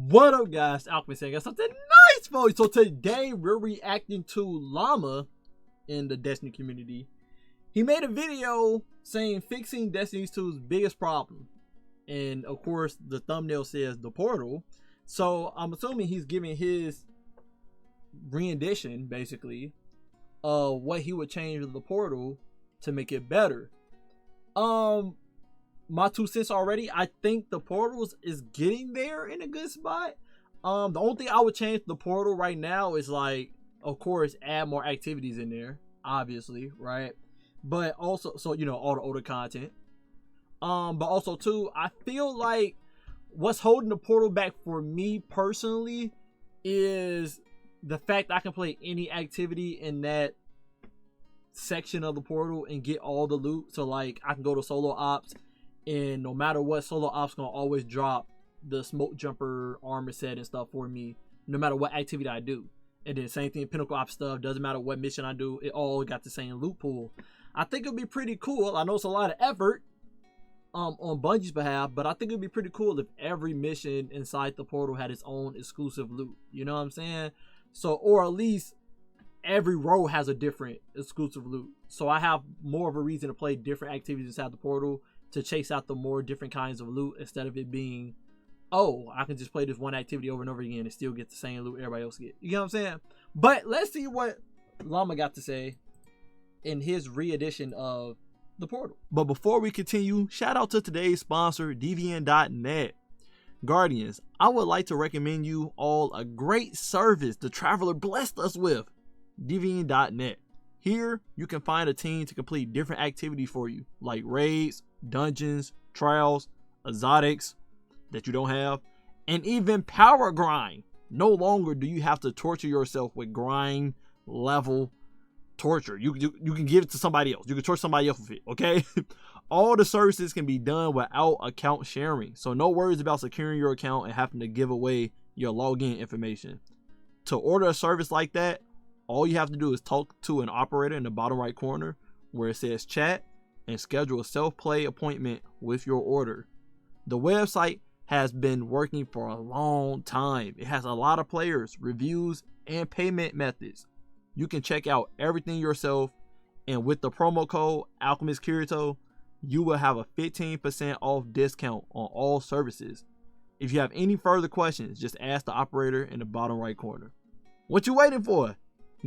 What up, guys? Alchemist saying something nice for you. So today we're reacting to Llama in the Destiny community. He made a video saying fixing Destiny 2's biggest problem, and of course the thumbnail says the portal. So I'm assuming he's giving his rendition, basically, of what he would change with the portal to make it better. My 2 cents already. I think the portals is getting there in a good spot. The only thing I would change the portal right now is, like, of course, add more activities in there, obviously, right? But also, so you know, all the older content. But also too, I feel like what's holding the portal back for me personally is the fact that I can play any activity in that section of the portal and get all the loot. So like I can go to solo ops, and no matter what, solo ops gonna always drop the smoke jumper armor set and stuff for me, no matter what activity I do. And then same thing, pinnacle ops stuff, doesn't matter what mission I do, it all got the same loot pool. I think it'd be pretty cool. I know it's a lot of effort on Bungie's behalf, but I think it'd be pretty cool if every mission inside the portal had its own exclusive loot. You know what I'm saying? So, or at least every row has a different exclusive loot. So I have more of a reason to play different activities inside the portal to chase out the more different kinds of loot, instead of it being, oh, I can just play this one activity over and over again and still get the same loot everybody else get. You know what I'm saying? But let's see what Llama got to say in his re-edition of the portal. But before we continue, shout out to today's sponsor, DVN.net. Guardians, I would like to recommend you all a great service the Traveler blessed us with, DVN.net. Here, you can find a team to complete different activities for you, like raids, dungeons, trials, exotics that you don't have, and even power grind. No longer do you have to torture yourself with grind level torture. You can give it to somebody else. You can torture somebody else with it, okay? All the services can be done without account sharing, so no worries about securing your account and having to give away your login information. To order a service like that, all you have to do is talk to an operator in the bottom right corner where it says chat and schedule a self-play appointment with your order. The website has been working for a long time. It has a lot of players, reviews, and payment methods. You can check out everything yourself, and with the promo code AlchemistKirito, you will have a 15% off discount on all services. If you have any further questions, just ask the operator in the bottom right corner. What you waiting for?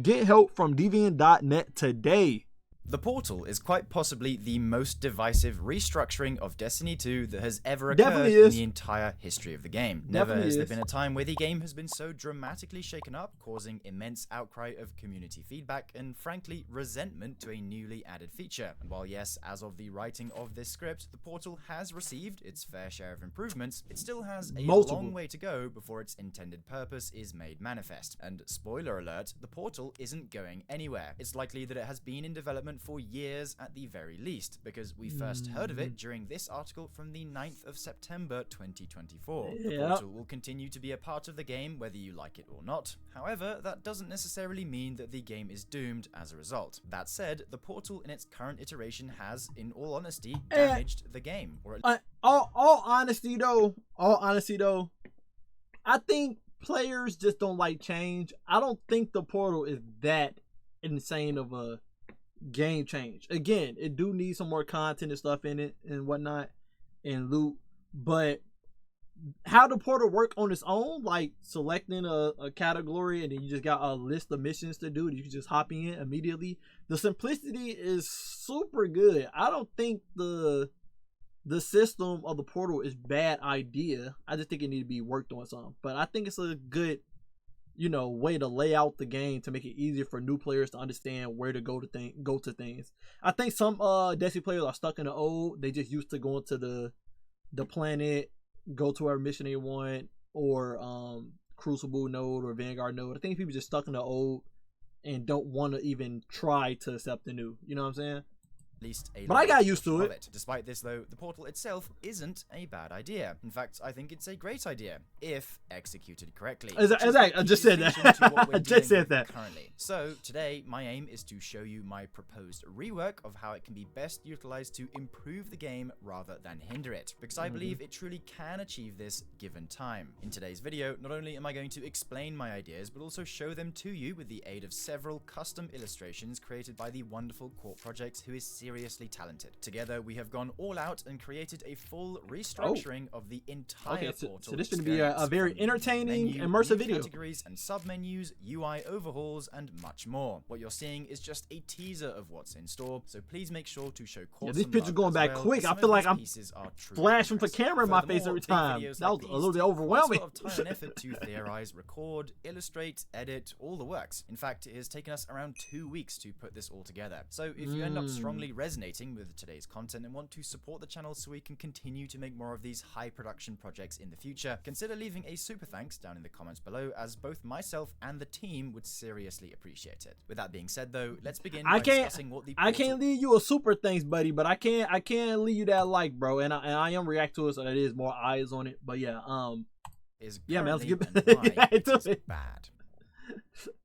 Get help from DVN.net today. The portal is quite possibly the most divisive restructuring of Destiny 2 that has ever occurred in the entire history of the game. Never has there been a time where the game has been so dramatically shaken up, causing immense outcry of community feedback and, frankly, resentment to a newly added feature. And while yes, as of the writing of this script, the portal has received its fair share of improvements, it still has a long way to go before its intended purpose is made manifest. And spoiler alert, the portal isn't going anywhere. It's likely that it has been in development for years at the very least, because we first heard of it during this article from the 9th of September 2024. The portal will continue to be a part of the game whether you like it or not. However, that doesn't necessarily mean that the game is doomed as a result. That said, the portal in its current iteration has, in all honesty, damaged the game. Or all honesty though, I think players just don't like change. I don't think the portal is that insane of a game change. Again, it do need some more content and stuff in it and whatnot and loot, but how the portal work on its own, like selecting a category and then you just got a list of missions to do, you can just hop in immediately. The simplicity is super good. I don't think the system of the portal is bad idea. I just think it need to be worked on some, but I think it's a good, you know, way to lay out the game to make it easier for new players to understand where to go to things. I think some Destiny players are stuck in the old. They just used to going to the planet, go to whatever mission they want, or Crucible node or Vanguard node. I think people just stuck in the old and don't want to even try to accept the new. You know what I'm saying? least a but I got used to it. Despite this, though, the portal itself isn't a bad idea. In fact, I think it's a great idea if executed correctly. Exactly. I just said that. I just said that. Currently. So today, my aim is to show you my proposed rework of how it can be best utilized to improve the game rather than hinder it, because I believe it truly can achieve this given time. In today's video, not only am I going to explain my ideas, but also show them to you with the aid of several custom illustrations created by the wonderful Corp Projects, who is seriously talented. Together, we have gone all out and created a full restructuring of the entire portal. So this is going to be a very entertaining, immersive video. Categories and submenus, UI overhauls, and much more. What you're seeing is just a teaser of what's in store, so please make sure to show Corp. These pictures going back quick. I feel like I'm flashing for camera in my face every time. That was a little bit overwhelming. A lot of time and effort to theorize, record, illustrate, edit, all the works. In fact, it has taken us around 2 weeks to put this all together. So if you end up strongly resonating with today's content and want to support the channel so we can continue to make more of these high production projects in the future, consider leaving a super thanks down in the comments below, as both myself and the team would seriously appreciate it. With that being said, though, let's begin by discussing what the I can't leave you a super thanks, buddy, but I can't leave you that like, bro, and I am react to it, so that is more eyes on it. But yeah, man, let's get it. Bad.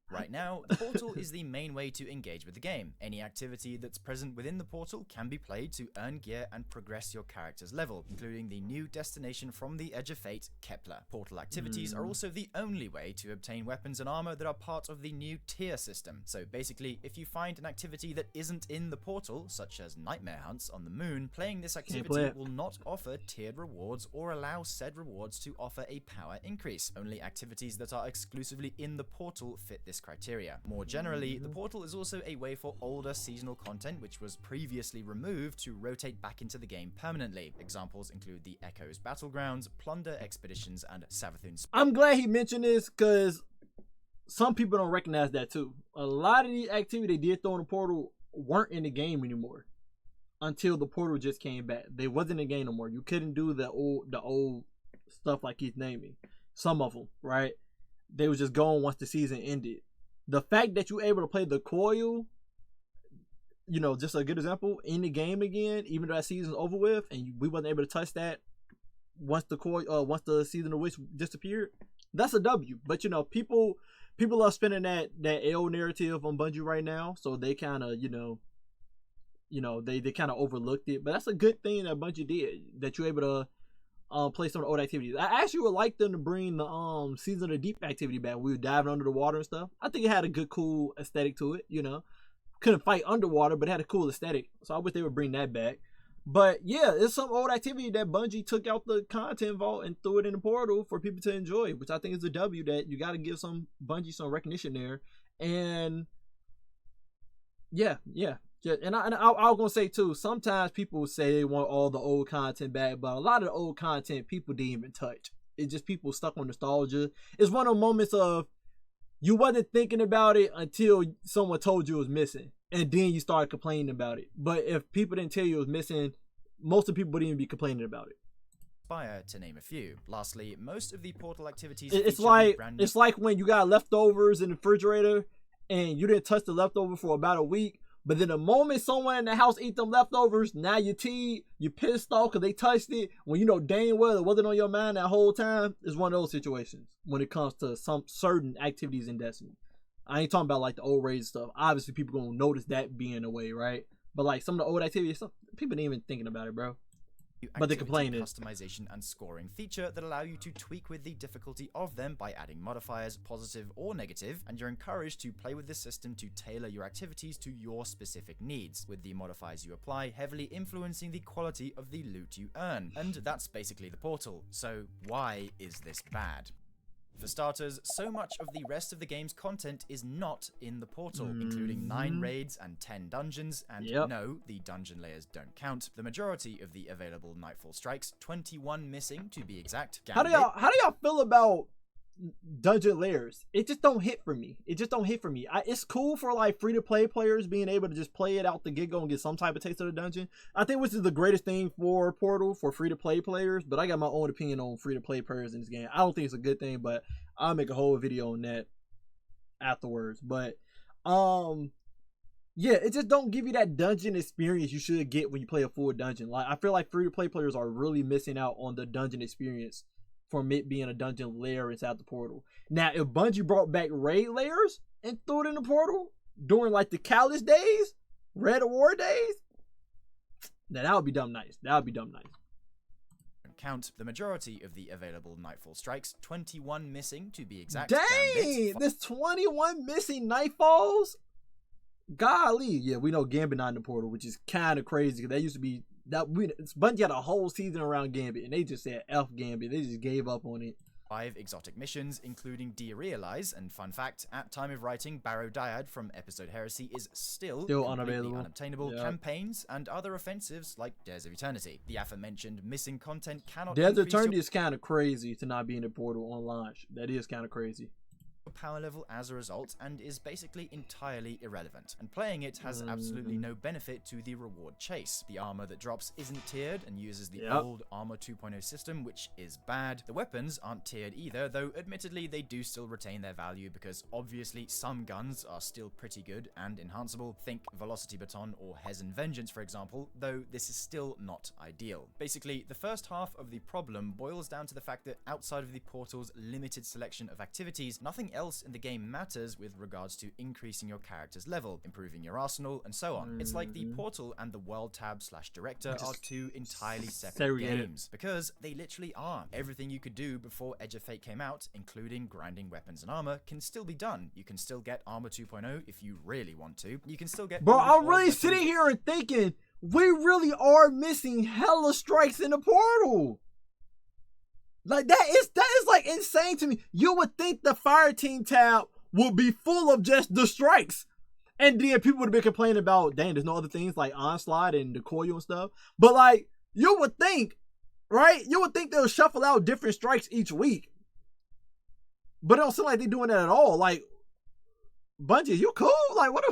Right now, the portal is the main way to engage with the game. Any activity that's present within the portal can be played to earn gear and progress your character's level, including the new destination from the Edge of Fate, Kepler. Portal activities are also the only way to obtain weapons and armor that are part of the new tier system. So basically, if you find an activity that isn't in the portal, such as nightmare hunts on the moon, playing this activity will not offer tiered rewards or allow said rewards to offer a power increase. Only activities that are exclusively in the portal fit this criteria. More generally, the portal is also a way for older seasonal content which was previously removed to rotate back into the game permanently. Examples include the Echoes Battlegrounds, Plunder Expeditions, and Savathun. I'm glad he mentioned this because some people don't recognize that too. A lot of the activity they did throw in the portal weren't in the game anymore until the portal just came back. They wasn't in the game no more. You couldn't do the old stuff like he's naming. Some of them, right? They was just gone once the season ended. The fact that you're able to play the coil, you know, just a good example, in the game again, even though that season's over with, and we wasn't able to touch that once the season of Witch disappeared, that's a W. But you know, people are spinning that L narrative on Bungie right now, so they kind of, they kind of overlooked it. But that's a good thing that Bungie did, that you're able to play some of the old activities. I actually would like them to bring the Season of the Deep activity back. We were diving under the water and stuff. I think it had a good, cool aesthetic to it. You know, couldn't fight underwater, but it had a cool aesthetic. So I wish they would bring that back. But yeah, it's some old activity that Bungie took out the content vault and threw it in the portal for people to enjoy, which I think is a W. That you got to give some Bungie some recognition there. And yeah. And I was gonna say too, sometimes people say they want all the old content back, but a lot of the old content people didn't even touch. It's just people stuck on nostalgia. It's one of those moments of you wasn't thinking about it until someone told you it was missing, and then you started complaining about it. But if people didn't tell you it was missing, most of the people wouldn't even be complaining about it. To name a few. Lastly, most of the portal activities it's like when you got leftovers in the refrigerator and you didn't touch the leftover for about a week. But then the moment someone in the house eat them leftovers, now you're pissed off because they touched it. When you know dang well it wasn't on your mind that whole time. It's one of those situations when it comes to some certain activities in Destiny. I ain't talking about like the old raids stuff. Obviously, people gonna notice that being a way, right? But like some of the old activities, people ain't even thinking about it, bro. But they complain customization and scoring feature that allow you to tweak with the difficulty of them by adding modifiers, positive or negative, and you're encouraged to play with this system to tailor your activities to your specific needs, with the modifiers you apply heavily influencing the quality of the loot you earn. And that's basically the portal. So why is this bad? For starters, so much of the rest of the game's content is not in the portal, including 9 raids and 10 dungeons, and no, the dungeon layers don't count. The majority of the available Nightfall strikes, 21 missing to be exact. How do y'all feel about dungeon layers? It just don't hit for me. It's cool for like free-to-play players being able to just play it out the get-go and get some type of taste of the dungeon. I think which is the greatest thing for Portal for free-to-play players, but I got my own opinion on free-to-play players in this game. I don't think it's a good thing, but I'll make a whole video on that afterwards. But Yeah, it just don't give you that dungeon experience you should get when you play a full dungeon. Like, I feel like free-to-play players are really missing out on the dungeon experience from it being a dungeon layer inside the portal. Now, if Bungie brought back raid layers and threw it in the portal during like the Callous days, Red War days, now that would be dumb nice. That would be dumb nice. Count the majority of the available Nightfall strikes, 21 missing to be exact. Dang, there's 21 missing Nightfalls? Golly, yeah, we know Gambit not in the portal, which is kind of crazy because that used to be Bungie had a whole season around Gambit, and they just said F Gambit. They just gave up on it. 5 exotic missions, including Derealize, and fun fact, at time of writing, Barrow Dyad from Episode Heresy is still unavailable. Unobtainable. Yep. Campaigns and other offensives like Dares of Eternity. The aforementioned missing content cannot. Dares of Eternity is kind of crazy to not be in the portal on launch. That is kind of crazy. Power level as a result and is basically entirely irrelevant, and playing it has absolutely no benefit to the reward chase. The armor that drops isn't tiered and uses the old Armor 2.0 system, which is bad. The weapons aren't tiered either, though admittedly they do still retain their value because obviously some guns are still pretty good and enhanceable. Think Velocity Baton or Hezen Vengeance for example, though this is still not ideal. Basically, the first half of the problem boils down to the fact that outside of the portal's limited selection of activities, nothing else in the game matters with regards to increasing your character's level, improving your arsenal, and so on. It's like the portal and the world tab / director are two entirely separate games, because they literally are. Everything you could do before Edge of Fate came out, including grinding weapons and armor, can still be done. You can still get Armor 2.0 if you really want to. You can still get... Bro, I'm really sitting here and thinking, we really are missing hella strikes in the portal. Like, that is like insane to me. You would think the fire team tab would be full of just the strikes. And then people would have been complaining about, dang, there's no other things like Onslaught and the Coil and stuff. But like, you would think, right? You would think they'll shuffle out different strikes each week. But it don't seem like they're doing that at all. Like, Bungie, you cool? Like, what?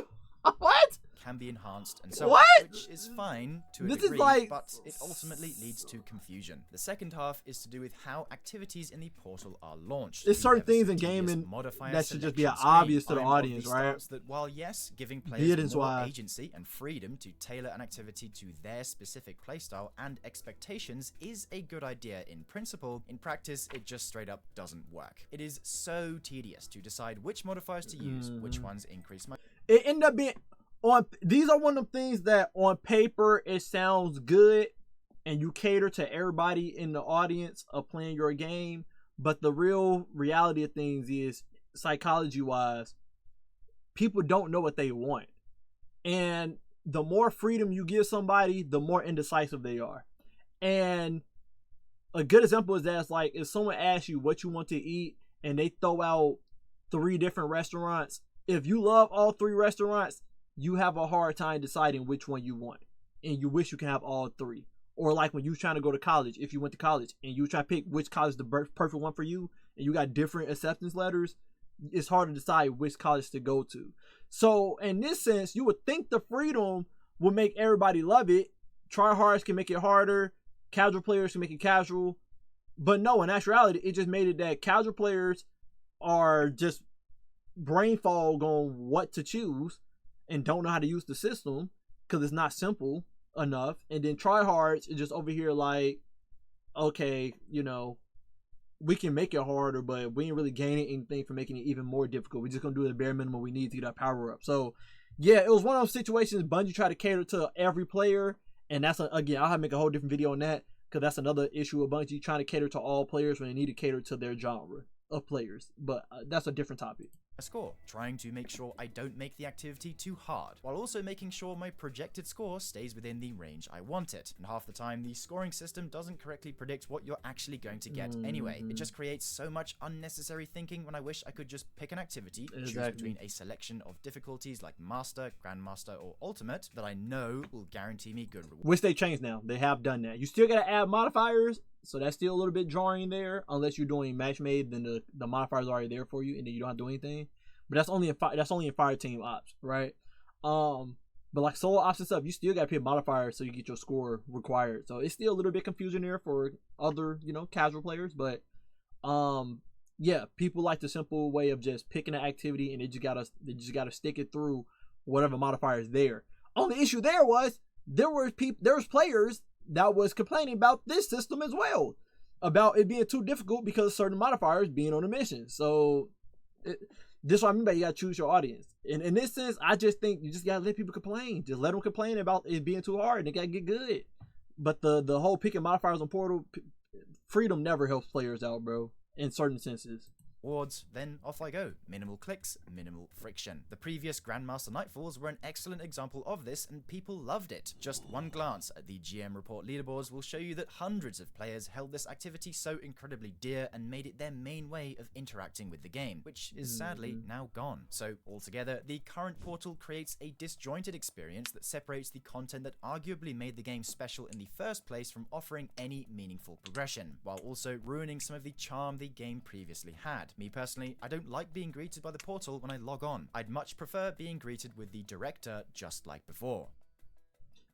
What? Can be enhanced and so on, which is fine to a degree, but it ultimately leads to confusion. The second half is to do with how activities in the portal are launched. There's certain things in gaming that should just be obvious to the audience, right? That while yes, giving players more agency and freedom to tailor an activity to their specific playstyle and expectations is a good idea in principle, in practice it just straight up doesn't work. It is so tedious to decide which modifiers to use, which ones increase my... It ended up being... These are one of the things that on paper it sounds good and you cater to everybody in the audience of playing your game, but the real reality of things is, psychology wise, people don't know what they want, and the more freedom you give somebody, the more indecisive they are. And a good example is that it's like if someone asks you what you want to eat and they throw out 3 different restaurants, if you love all 3 restaurants, you have a hard time deciding which one you want, and you wish you can have all 3. Or like when you're trying to go to college, if you went to college and you try to pick which college is the perfect one for you, and you got different acceptance letters, it's hard to decide which college to go to. So in this sense, you would think the freedom would make everybody love it. Tryhards can make it harder, casual players can make it casual, but no, in actuality, it just made it that casual players are just brain fog on what to choose and don't know how to use the system because it's not simple enough. And then tryhards is just over here like, okay, you know, we can make it harder, but we ain't really gaining anything from making it even more difficult. We're just gonna do the bare minimum we need to get our power up. So yeah, it was one of those situations Bungie tried to cater to every player, and that's again, I'll have to make a whole different video on that because that's another issue of Bungie trying to cater to all players when they need to cater to their genre of players. But that's a different topic. A score, trying to make sure I don't make the activity too hard, while also making sure my projected score stays within the range I want it. And half the time, the scoring system doesn't correctly predict what you're actually going to get anyway. It just creates so much unnecessary thinking when I wish I could just pick an activity, choose between a selection of difficulties like Master, Grandmaster, or Ultimate that I know will guarantee me good rewards. Which they changed now. They have done that. You still gotta add modifiers, so that's still a little bit jarring there. Unless you're doing match made, then the modifiers are already there for you, and then you don't have to do anything. But that's only in fire team ops, right? But like solo ops and stuff, you still gotta pay modifiers so you get your score required. So it's still a little bit confusing there for other, you know, casual players. But yeah, people like the simple way of just picking an activity and they just gotta stick it through whatever modifier is there. Only issue there was there was players that was complaining about this system as well, about it being too difficult because of certain modifiers being on a mission. So this is what I mean by you gotta choose your audience. And in this sense, I just think you just gotta let people complain. Just let them complain about it being too hard. They gotta get good. But the whole picking modifiers on Portal, freedom never helps players out, bro. In certain senses. Awards, then off I go. Minimal clicks, minimal friction. The previous Grandmaster Nightfalls were an excellent example of this, and people loved it. Just one glance at the GM report leaderboards will show you that hundreds of players held this activity so incredibly dear and made it their main way of interacting with the game, which is sadly now gone. So altogether, the current Portal creates a disjointed experience that separates the content that arguably made the game special in the first place from offering any meaningful progression, while also ruining some of the charm the game previously had. Me personally, I don't like being greeted by the Portal when I log on. I'd much prefer being greeted with the director just like before.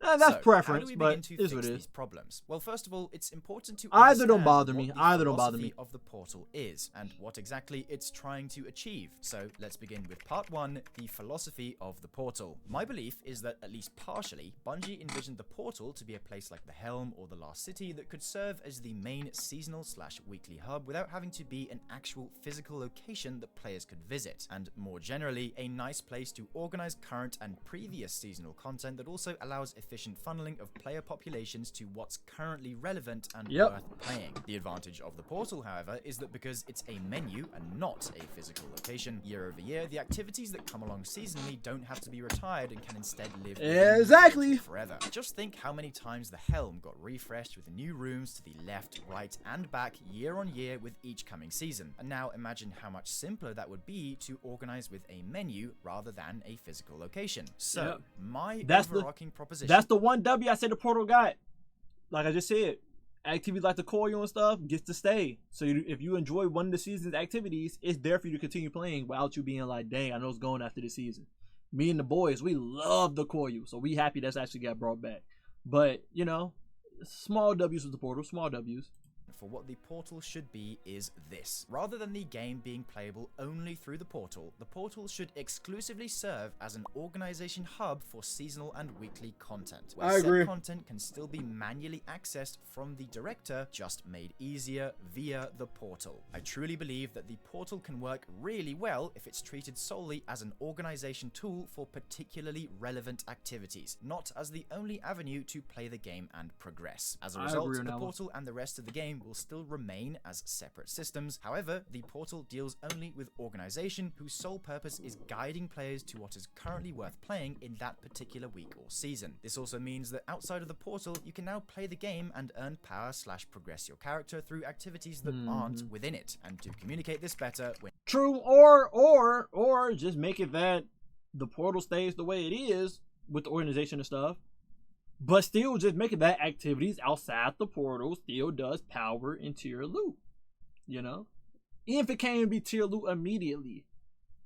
That's preference, how do we but begin to is fix what it these is. problems? Well, first of all, it's important to Either don't understand bother what me. the Either don't bother me. philosophy of the Portal is and what exactly it's trying to achieve. So let's begin with part 1, the philosophy of the Portal. My belief is that, at least partially, Bungie envisioned the Portal to be a place like the Helm or the Last City that could serve as the main seasonal/weekly hub without having to be an actual physical location that players could visit, and more generally, a nice place to organize current and previous seasonal content that also allows efficient funneling of player populations to what's currently relevant and worth playing. The advantage of the Portal, however, is that because it's a menu and not a physical location, year over year, the activities that come along seasonally don't have to be retired and can instead live forever. Just think how many times the Helm got refreshed with new rooms to the left, right, and back year on year with each coming season. And now imagine how much simpler that would be to organize with a menu rather than a physical location. So, my overarching proposition... That's the one W I said the Portal got. Like I just said, activities like the Coil and stuff gets to stay. So if you enjoy one of the season's activities, it's there for you to continue playing without you being like, dang, I know it's going after this season. Me and the boys, we love the Coil, so we happy that's actually got brought back. But, you know, small W's with the Portal, small W's. For what the Portal should be is this. Rather than the game being playable only through the Portal should exclusively serve as an organization hub for seasonal and weekly content, where said content can still be manually accessed from the director, just made easier via the Portal. I truly believe that the Portal can work really well if it's treated solely as an organization tool for particularly relevant activities, not as the only avenue to play the game and progress. As a result, the Portal and the rest of the game will still remain as separate systems. However, the Portal deals only with organization whose sole purpose is guiding players to what is currently worth playing in that particular week or season. This also means that outside of the Portal, you can now play the game and earn power/progress your character through activities that aren't within it. And to communicate this better, true, or just make it that the Portal stays the way it is with the organization and stuff. But still just make it that activities outside the Portal still does power and tier loot. You know? Even if it can't be tier loot immediately.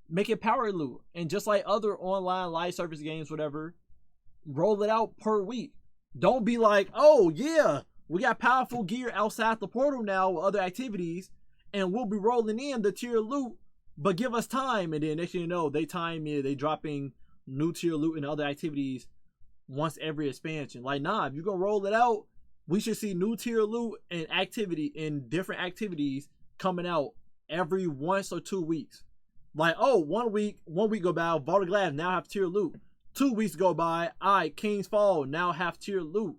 Make it power loot. And just like other online live service games, whatever, roll it out per week. Don't be like, oh yeah, we got powerful gear outside the Portal now with other activities, and we'll be rolling in the tier loot, but give us time. And then next thing you know, they dropping new tier loot and other activities once every expansion. Like, nah, if you're gonna roll it out, we should see new tier loot and activity in different activities coming out every once or 2 weeks. Like, oh, one week go by, Vault of Glass now have tier loot. 2 weeks go by, alright, King's Fall now have tier loot.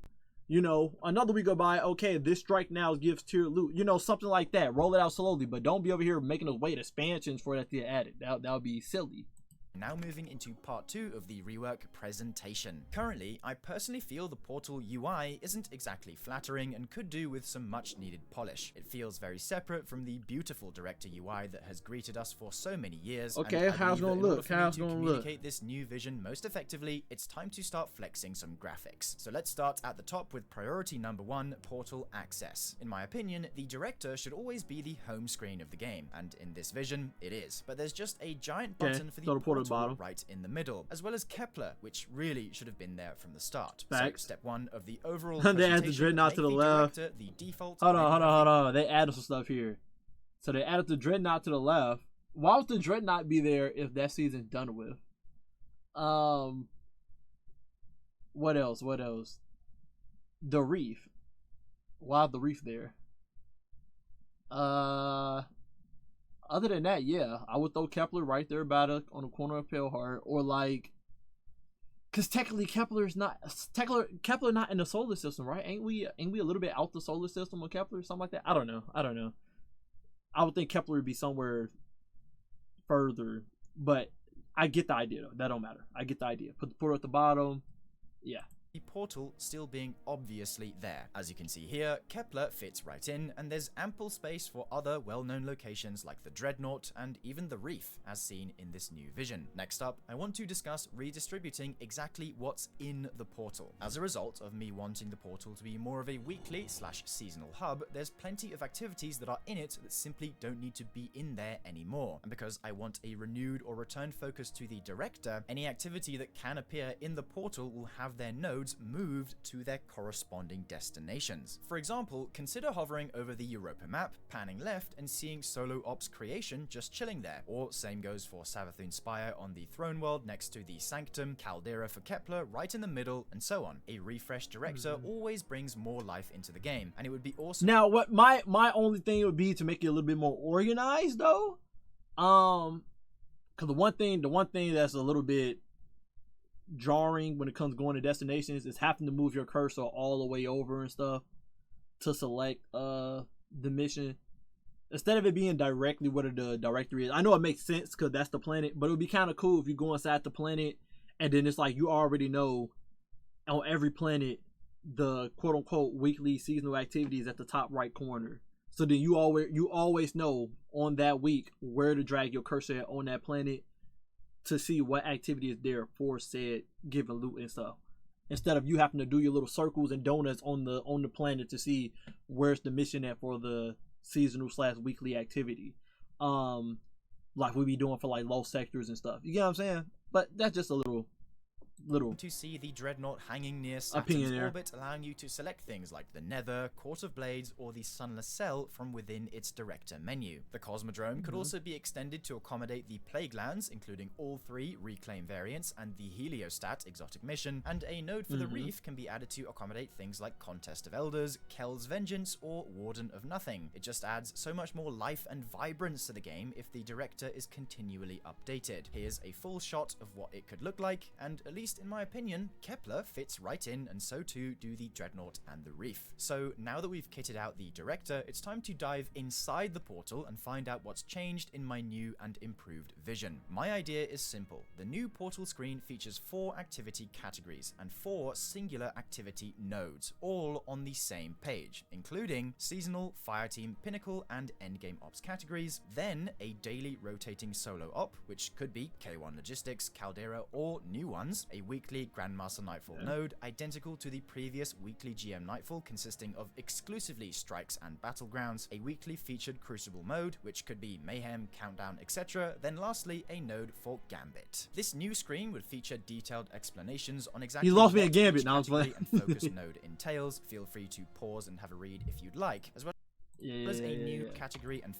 You know, another week go by, okay, this strike now gives tier loot. You know, something like that. Roll it out slowly, but don't be over here making us wait expansions for that to get added. That would be silly. Now moving into part 2 of the rework presentation. Currently, I personally feel the Portal UI isn't exactly flattering and could do with some much needed polish. It feels very separate from the beautiful director UI that has greeted us for so many years. Okay, how's it gonna look? How's it gonna communicate this new vision most effectively, it's time to start flexing some graphics. So let's start at the top with priority number 1, Portal access. In my opinion, the director should always be the home screen of the game, and in this vision, it is. But there's just a giant button for the Portal right in the middle, as well as Kepler, which really should have been there from the start. Facts. So step 1 of the overall they added the Dreadnought to the left. The default hold on. They added some stuff here. So they added the Dreadnought to the left. Why would the Dreadnought be there if that season's done with? What else? The reef. Why the reef there? Other than that, yeah, I would throw Kepler right there on the corner of Pale Heart, or like, cause technically Kepler not in the solar system, right? Ain't we a little bit out the solar system with Kepler, something like that? I don't know. I would think Kepler would be somewhere further, but I get the idea though. That don't matter. I get the idea. Put the portal at the bottom. Yeah. The portal still being obviously there. As you can see here, Kepler fits right in, and there's ample space for other well-known locations like the Dreadnought and even the Reef, as seen in this new vision. Next up, I want to discuss redistributing exactly what's in the portal. As a result of me wanting the portal to be more of a weekly/seasonal hub, there's plenty of activities that are in it that simply don't need to be in there anymore. And because I want a renewed or returned focus to the director, any activity that can appear in the portal will have their nodes moved to their corresponding destinations. For example, consider hovering over the Europa map, panning left, and seeing Solo Ops Creation just chilling there. Or same goes for Savathun Spire on the Throne World next to the Sanctum, Caldera for Kepler right in the middle, and so on. A refreshed director always brings more life into the game, and it would be awesome. Now, what my only thing would be to make it a little bit more organized, though. Because the one thing that's a little bit jarring when it comes to going to destinations is having to move your cursor all the way over and stuff to select the mission instead of it being directly where the directory is. I know it makes sense because that's the planet, but it would be kind of cool if you go inside the planet and then it's like you already know on every planet the quote-unquote weekly seasonal activities at the top right corner, so then you always know on that week where to drag your cursor on that planet to see what activity is there for said given loot and stuff, instead of you having to do your little circles and donuts on the planet to see where's the mission at for the seasonal/weekly activity, like we be doing for like low sectors and stuff. You get what I'm saying? But that's just a little to see the Dreadnought hanging near Saturn's orbit, allowing you to select things like the Nether, Court of Blades, or the Sunless Cell from within its director menu. The Cosmodrome could also be extended to accommodate the Plaguelands, including all 3 Reclaim variants and the Heliostat exotic mission, and a node for the Reef can be added to accommodate things like Contest of Elders, Kel's Vengeance, or Warden of Nothing. It just adds so much more life and vibrance to the game if the director is continually updated. Here's a full shot of what it could look like, and at least in my opinion, Kepler fits right in, and so too do the Dreadnought and the Reef. So now that we've kitted out the director, it's time to dive inside the portal and find out what's changed in my new and improved vision. My idea is simple. The new portal screen features 4 activity categories and 4 singular activity nodes, all on the same page, including seasonal, fireteam, pinnacle, and endgame ops categories, then a daily rotating solo op, which could be K1 Logistics, Caldera, or new ones, a weekly Grandmaster Nightfall node, identical to the previous weekly GM Nightfall consisting of exclusively strikes and battlegrounds, a weekly featured Crucible mode, which could be Mayhem, Countdown, etc., then lastly a node for Gambit. This new screen would feature detailed explanations on exactly what each category and focus node entails. Feel free to pause and have a read if you'd like, as well as a new category and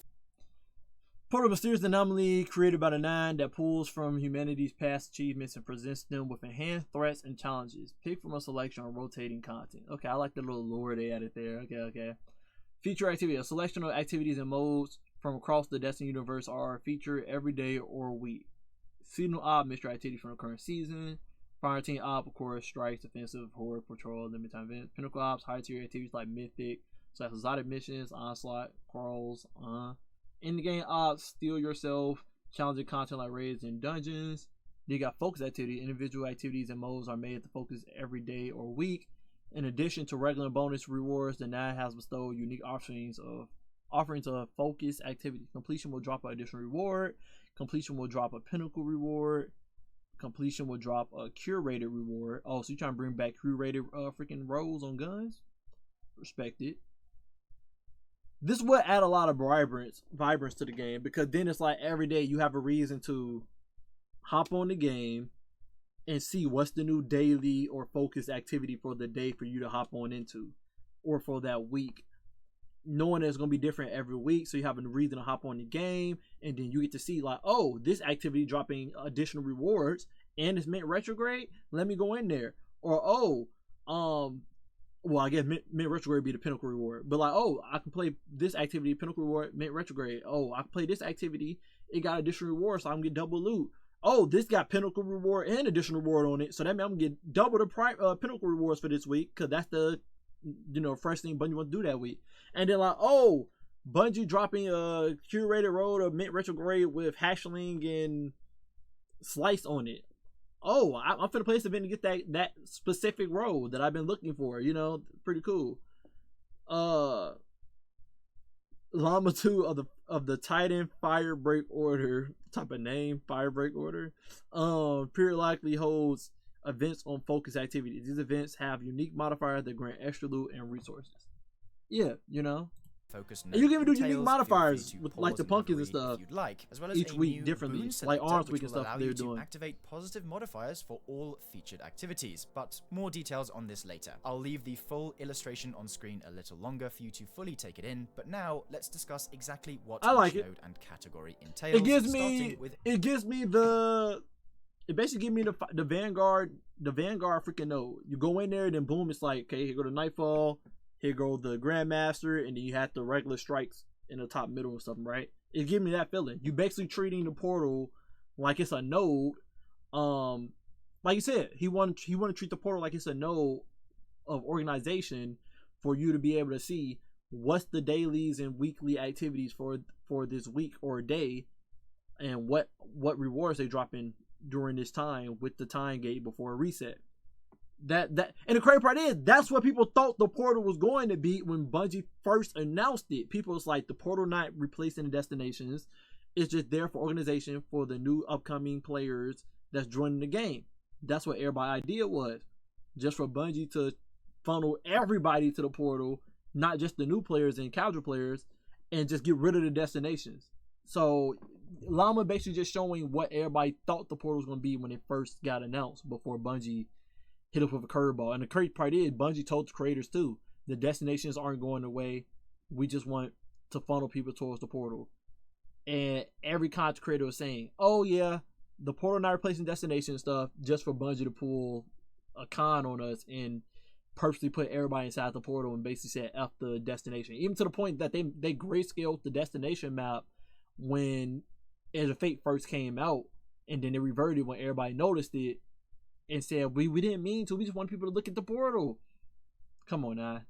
Portal mysterious anomaly created by the Nine that pulls from humanity's past achievements and presents them with enhanced threats and challenges. Pick from a selection of rotating content. Okay, I like the little lore they added there. Okay. Feature activity. A selection of activities and modes from across the Destiny universe are featured every day or week. Seasonal Ob, mystery activity from the current season. Fire Team Ob, of course, strikes, offensive, horde, patrol, limited time events. Pinnacle Ops, high tier activities like Mythic, / exotic missions, onslaught, crawls, in-game ops, steal yourself, challenging content like raids and dungeons. You got focus activity. Individual activities and modes are made to focus every day or week. In addition to regular bonus rewards, the Nine has bestowed unique offerings of focus activity. Completion will drop an additional reward. Completion will drop a pinnacle reward. Completion will drop a curated reward. Oh, so you're trying to bring back curated freaking rolls on guns? Respect it. This would add a lot of vibrance to the game, because then it's like every day you have a reason to hop on the game and see what's the new daily or focus activity for the day for you to hop on into, or for that week, knowing that it's going to be different every week. So you have a reason to hop on the game, and then you get to see like, oh, this activity dropping additional rewards and it's mint retrograde. Let me go in there. Or well, I guess mint retrograde would be the pinnacle reward. But like, I can play this activity, pinnacle reward, mint retrograde. I can play this activity, it got additional reward, so I'm gonna get double loot. This got pinnacle reward and additional reward on it, so that means I'm gonna get double the pinnacle rewards for this week, because that's the first thing Bungie wants to do that week. And then like, Bungie dropping a curated road of mint retrograde with hashling and slice on it. I'm finna play this event to get that specific road that I've been looking for. Pretty cool. Llama 2 of the Titan Firebreak Order, type of name, Firebreak Order, periodically holds events on focus activities. These events have unique modifiers that grant extra loot and resources. Yeah, Focus and you can even do unique modifiers with like the pumpkins and stuff. As well as each week differently, like Arms Week and stuff they're doing. Activate positive modifiers for all featured activities, but more details on this later. I'll leave the full illustration on screen a little longer for you to fully take it in, but now let's discuss exactly what each node and category entails. It basically gives me the Vanguard freaking node. You go in there, then boom, it's like, okay, here go the Nightfall. Here go the Grandmaster, and then you have the regular strikes in the top middle or something, right? It gives me that feeling. You basically treating the portal like it's a node. Like you said, he want to treat the portal like it's a node of organization for you to be able to see what's the dailies and weekly activities for this week or day, and what rewards they drop in during this time with the time gate before a reset. And the crazy part is, that's what people thought the portal was going to be when Bungie first announced it. People was like, the portal not replacing the destinations, it's just there for organization for the new upcoming players that's joining the game. That's what everybody's idea was, just for Bungie to funnel everybody to the portal, not just the new players and casual players, and just get rid of the destinations. So Llama basically just showing what everybody thought the portal was going to be when it first got announced, before Bungie hit up with a curveball. And the crazy part is, Bungie told the creators too, the destinations aren't going away. We just want to funnel people towards the portal. And every content creator was saying, the portal not replacing destination stuff, just for Bungie to pull a con on us and purposely put everybody inside the portal and basically said F the destination. Even to the point that they grayscaled the destination map when Edge of Fate first came out, and then they reverted when everybody noticed it and said, we didn't mean to, we just want people to look at the portal. Come on now.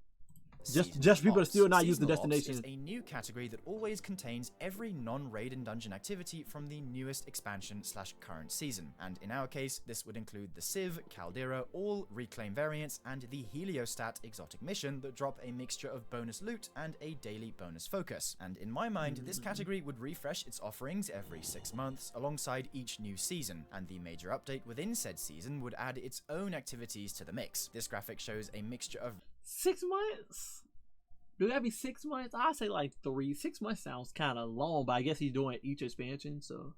Just people to still not use the destination. Is a new category that always contains every non-raid and dungeon activity from the newest expansion / current season. And in our case, this would include the Civ, Caldera, all Reclaim variants, and the Heliostat exotic mission that drop a mixture of bonus loot and a daily bonus focus. And in my mind, this category would refresh its offerings every 6 months alongside each new season, and the major update within said season would add its own activities to the mix. This graphic shows a mixture of 6 months? Do that be 6 months? I'd say like 3. 6 months sounds kind of long, but I guess he's doing each expansion, so.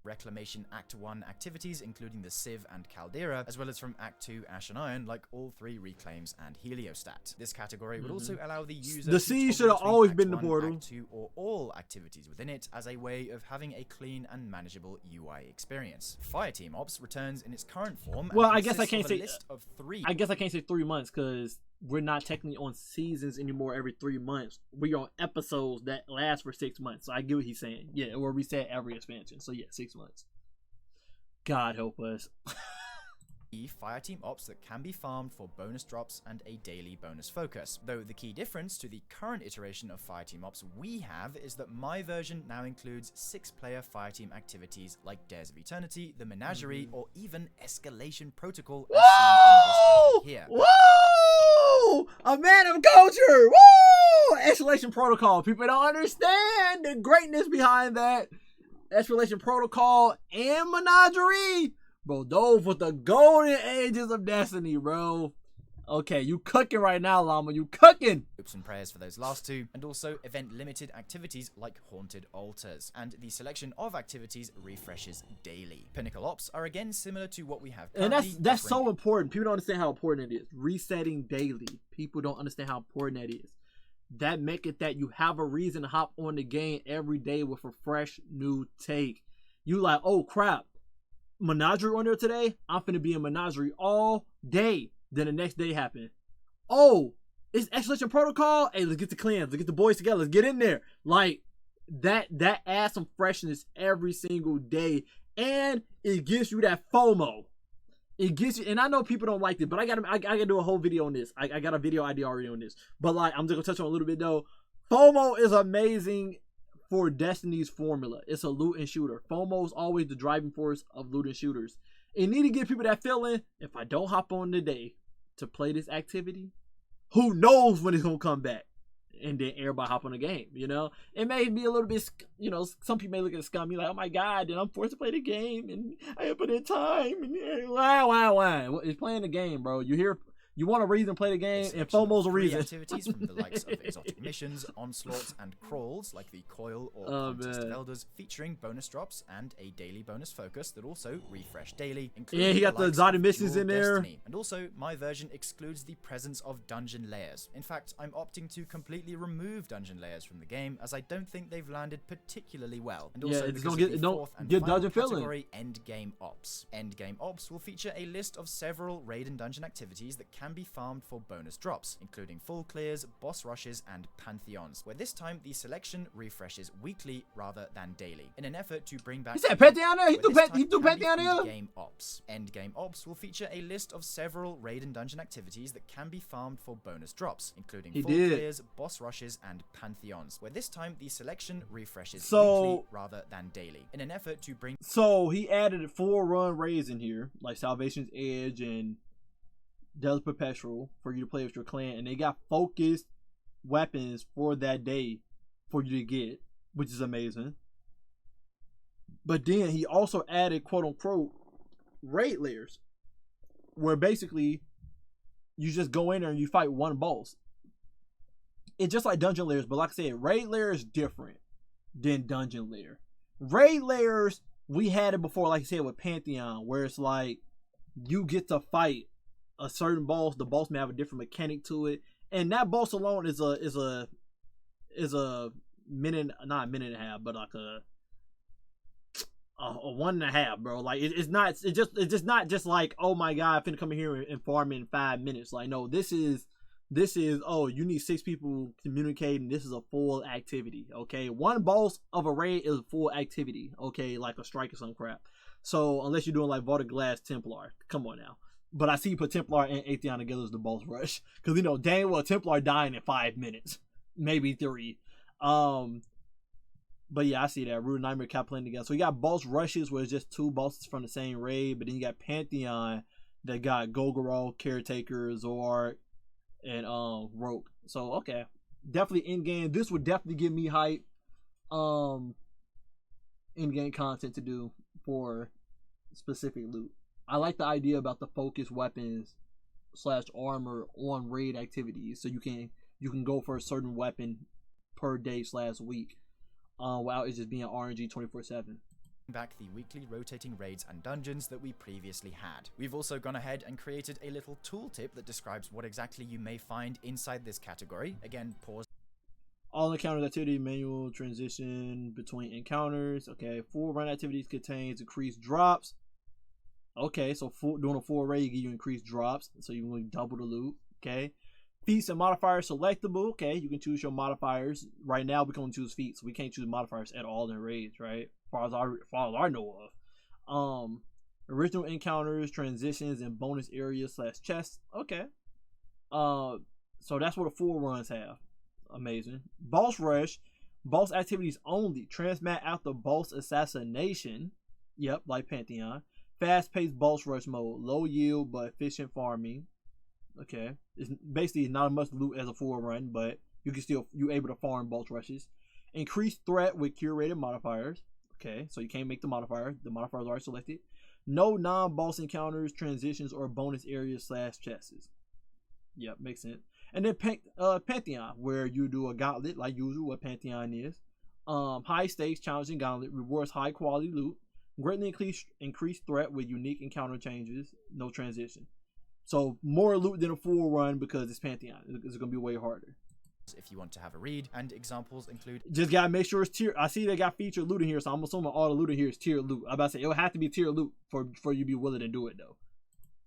Reclamation Act 1 activities, including the Civ and Caldera, as well as from Act 2 Ash and Iron, like all 3 Reclaims and Heliostat. This category would also allow the user the siege should have always been the portal. Act 2 or all activities within it as a way of having a clean and manageable UI experience. Fireteam Ops returns in its current form. Well, I guess I can't say list of 3. I guess I can't say 3 months because we're not technically on seasons anymore every 3 months. We're on episodes that last for 6 months. So I get what he's saying. Yeah, or reset every expansion. So yeah, 6 months. God help us. Fireteam Ops that can be farmed for bonus drops and a daily bonus focus. Though the key difference to the current iteration of Fireteam Ops we have is that my version now includes 6-player Fireteam activities like Dares of Eternity, the Menagerie, or even Escalation Protocol. Whoa! Here. Whoa! A man of culture! Woo! Escalation Protocol. People don't understand the greatness behind that. Escalation Protocol and Menagerie. Bro, those were the golden ages of Destiny, bro. Okay, you cooking right now, Llama. You cooking. Hopes and prayers for those last 2, and also event-limited activities like Haunted Altars. And the selection of activities refreshes daily. Pinnacle Ops are again similar to what we have currently. And that's so important. People don't understand how important it is. Resetting daily. People don't understand how important that is. That make it that you have a reason to hop on the game every day with a fresh new take. You like, oh crap. Menagerie on there today. I'm finna be in Menagerie all day. Then the next day happened. Oh, it's Excellation Protocol. Hey, let's get the clans. Let's get the boys together. Let's get in there. Like that adds some freshness every single day. And it gives you that FOMO. It gets you, and I know people don't like it, but I gotta do a whole video on this. I got a video idea already on this. But like I'm just gonna touch on a little bit though. FOMO is amazing for Destiny's formula. It's a loot and shooter. FOMO is always the driving force of loot and shooters. It need to give people that feeling, if I don't hop on today to play this activity, who knows when it's gonna come back? And then everybody hop on the game, you know? It may be a little bit, you know, some people may look at it scummy, like, oh my God, then I'm forced to play the game, and I have put in time, and wow. It's playing the game, bro. You want a reason to play the game, and FOMO's a reason. Activities from the likes of exotic missions, onslaughts, and crawls, like the Coil or Contest of Elders, featuring bonus drops and a daily bonus focus that also refresh daily. Yeah, he got the exotic missions in there. Destiny. And also, my version excludes the presence of dungeon layers. In fact, I'm opting to completely remove dungeon layers from the game, as I don't think they've landed particularly well. And also, it's don't get dungeon category, Endgame Ops. Endgame Ops will feature a list of several raid and dungeon activities that can be farmed for bonus drops, including full clears, boss rushes, and pantheons, where this time the selection refreshes weekly rather than daily, in an effort to bring back... He said Pantheon there? He threw Pantheon there? Endgame Ops. Endgame Ops will feature a list of several raid and dungeon activities that can be farmed for bonus drops, including full clears, boss rushes, and pantheons, where this time the selection refreshes weekly rather than daily, in an effort to bring... So he added 4 run raids in here, like Salvation's Edge and Devil's Perpetual, for you to play with your clan, and they got focused weapons for that day for you to get, which is amazing. But then he also added quote unquote raid layers, where basically you just go in there and you fight one boss. It's just like dungeon layers, but like I said, raid layer is different than dungeon layer. Raid layers, we had it before, like I said, with Pantheon, where it's like you get to fight a certain boss. The boss may have a different mechanic to it, and that boss alone is a minute, not a minute and a half, but like a 1.5, bro. Like it's just not just like, oh my God, I'm finna come in here and farm in 5 minutes. Like, no, this is oh, you need 6 people communicating. This is a full activity. Okay, one boss of a raid is a full activity. Okay, like a strike or some crap. So unless you're doing like Vault of Glass Templar, come on now. But I see you put Templar and Atheon together as the boss rush, because you know dang well Templar dying in 5 minutes, maybe 3. But yeah, I see that. Root and Nightmare kept playing together. So you got boss rushes where it's just 2 bosses from the same raid, but then you got Pantheon that got Gogoro, Caretaker, Zork, and Roke. So okay, definitely in game. This would definitely give me hype. In game content to do for specific loot. I like the idea about the focus weapons / armor on raid activities, so you can go for a certain weapon per day / week, without it just being RNG 24/7. Back the weekly rotating raids and dungeons that we previously had. We've also gone ahead and created a little tooltip that describes what exactly you may find inside this category. Again, pause. All encounters activity manual transition between encounters. Okay, full run activities contains increased drops. Okay, so doing a full raid give you increased drops, so you can double the loot. Okay, feats and modifiers selectable. Okay, you can choose your modifiers. Right now we can only choose feats, so we can't choose modifiers at all in raids, right? As far as I know of. Original encounters, transitions, and bonus areas / chests. Okay. So that's what the full runs have. Amazing. Boss rush, boss activities only. Transmat after boss assassination. Yep, like Pantheon. Fast-paced boss rush mode, low yield but efficient farming. Okay, it's basically not as much loot as a full run, but you able to farm boss rushes. Increased threat with curated modifiers. Okay, so you can't make the modifier. The modifiers are selected. No non-boss encounters, transitions, or bonus areas / chests. Yep, makes sense. And then Pantheon, where you do a gauntlet like usual. What Pantheon is, high stakes, challenging gauntlet, rewards high quality loot. Greatly increased threat with unique encounter changes. No transition. So more loot than a full run because it's Pantheon. It's going to be way harder. if you want to have a read, and examples include... Just gotta make sure it's tier. I see they got featured loot in here, so I'm assuming all the loot in here is tier loot. I'm about to say, it would have to be tier loot for you to be willing to do it, though.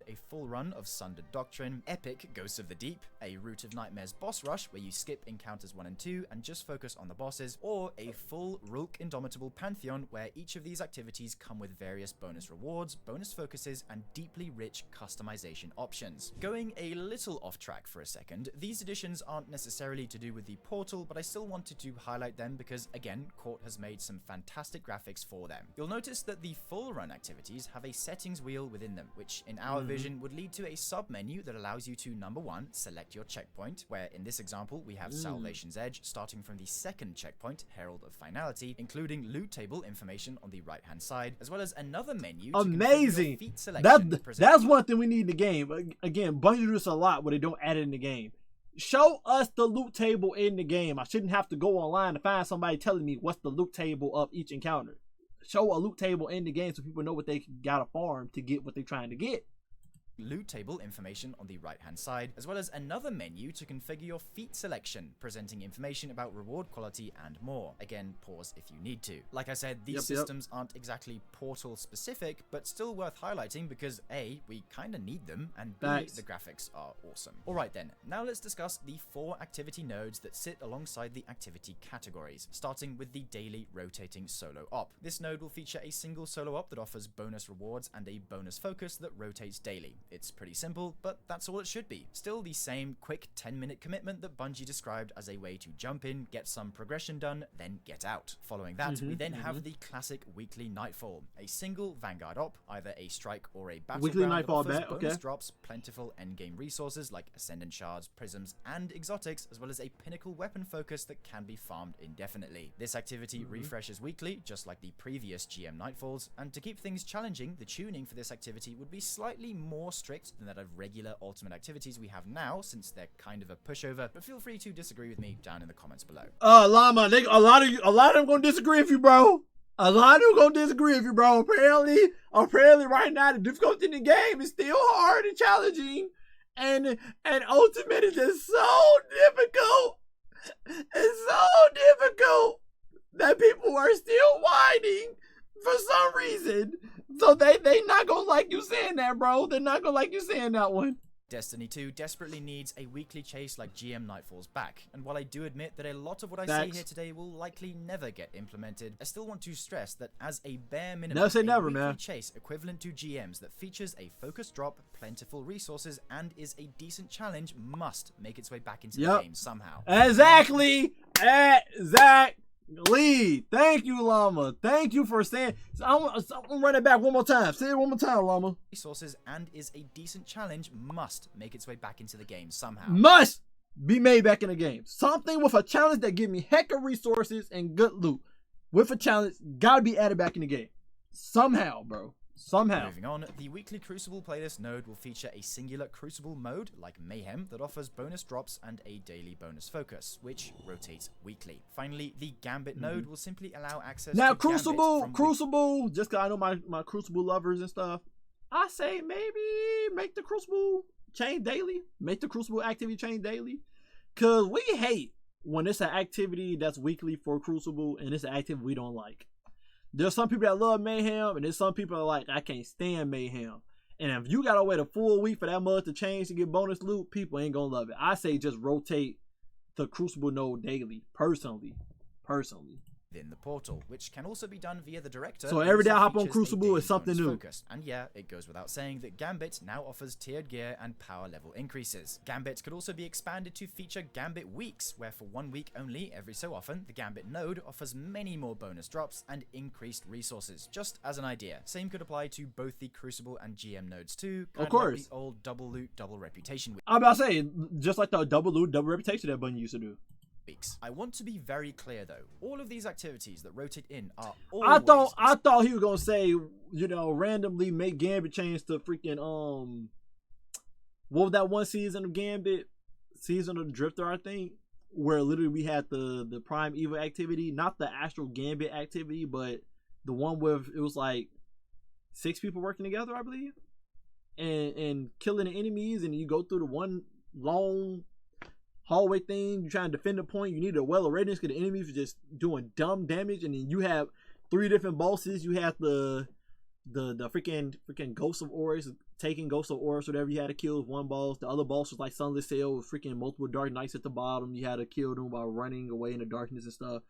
A full run of Sundered Doctrine, epic Ghosts of the Deep, a Root of Nightmares boss rush where you skip encounters 1 and 2 and just focus on the bosses, or a full Rulk Indomitable Pantheon where each of these activities come with various bonus rewards, bonus focuses, and deeply rich customization options. Going a little off track for a second, these additions aren't necessarily to do with the portal, but I still wanted to highlight them because, again, Court has made some fantastic graphics for them. You'll notice that the full run activities have a settings wheel within them, which in our vision would lead to a sub-menu that allows you to, number 1, select your checkpoint, where in this example we have Salvation's Edge starting from the second checkpoint, Herald of Finality, including loot table information on the right hand side, as well as another menu. Amazing! That's one thing we need in the game. Again, Bungie do this a lot where they don't add it in the game. Show us the loot table in the game. I shouldn't have to go online to find somebody telling me what's the loot table of each encounter. Show a loot table in the game so people know what they gotta farm to get what they're trying to get. Loot table information on the right hand side, as well as another menu to configure your feat selection, presenting information about reward quality and more. Again, pause if you need to. Like I said, these systems aren't exactly Portal specific, but still worth highlighting because A, we kinda need them, and B, the graphics are awesome. Alright then, now let's discuss the 4 activity nodes that sit alongside the activity categories, starting with the daily rotating solo op. This node will feature a single solo op that offers bonus rewards and a bonus focus that rotates daily. It's pretty simple, but that's all it should be. Still the same quick 10-minute commitment that Bungie described as a way to jump in, get some progression done, then get out. Following that, we then have the classic weekly Nightfall, a single Vanguard op, either a strike or a battleground that offers bonus drops, plentiful endgame resources like Ascendant Shards, Prisms, and Exotics, as well as a pinnacle weapon focus that can be farmed indefinitely. This activity refreshes weekly, just like the previous GM Nightfalls, and to keep things challenging, the tuning for this activity would be slightly more strict than that of regular ultimate activities we have now, since they're kind of a pushover, but feel free to disagree with me down in the comments below. Llama, a lot of them gonna disagree with you, bro. A lot of them gonna disagree with you, bro. Apparently right now the difficulty in the game is still hard and challenging, and ultimate is just so difficult. It's so difficult that people are still whining for some reason. So they not gonna like you saying that, bro. They're not gonna like you saying that one. Destiny 2 desperately needs a weekly chase like GM Nightfall's back, and while I do admit that a lot of what I say here today will likely never get implemented, I still want to stress that as a bare minimum, weekly chase equivalent to GM's that features a focus drop, plentiful resources, and is a decent challenge must make its way back into the game somehow. Exactly. Thank you, Llama. Thank you for saying. I'm gonna run it back one more time. Say it one more time, Llama. Resources and is a decent challenge must make its way back into the game somehow. Must be made back in the game. Something with a challenge that give me heck of resources and good loot. With a challenge, gotta be added back in the game. Somehow, bro. Somehow. Moving on, the weekly Crucible playlist node will feature a singular Crucible mode, like Mayhem, that offers bonus drops and a daily bonus focus, which rotates weekly. Finally, the Gambit node will simply allow access to Crucible, just because I know my Crucible lovers and stuff, I say maybe make the Crucible chain daily. Make the Crucible activity chain daily. Because we hate when it's an activity that's weekly for Crucible and it's an activity we don't like. There's some people that love Mayhem, and there's some people that are like, I can't stand Mayhem. And if you gotta wait a full week for that mud to change to get bonus loot, people ain't gonna love it. I say just rotate the Crucible node daily, personally. In the portal, which can also be done via the director. So every day I hop on Crucible is something new. And yeah, it goes without saying that Gambit now offers tiered gear and power level increases. Gambit could also be expanded to feature Gambit weeks, where for 1 week only, every so often, the Gambit node offers many more bonus drops and increased resources, just as an idea. Same could apply to both the Crucible and GM nodes too. Of course. Like the old double loot, double reputation. I'm about to say, just like the double loot, double reputation that Bungie used to do. I want to be very clear though, all of these activities that rotate in are always... I thought he was gonna say, you know, randomly make Gambit change to freaking what was that one season of Gambit? Season of the Drifter, I think, where literally we had the Prime Evil activity, not the Astral Gambit activity, but the one with it was like 6 people working together, I believe, and killing the enemies, and you go through the one long hallway thing. You're trying to defend the point. You need a well of readiness because the enemies are just doing dumb damage. And then you have 3 different bosses. You have the freaking Ghost of Oris, taking Ghost of Oris, whatever. You had to kill with one boss. The other boss was like Sunless Sail with freaking multiple Dark Knights at the bottom. You had to kill them by running away in the darkness and stuff.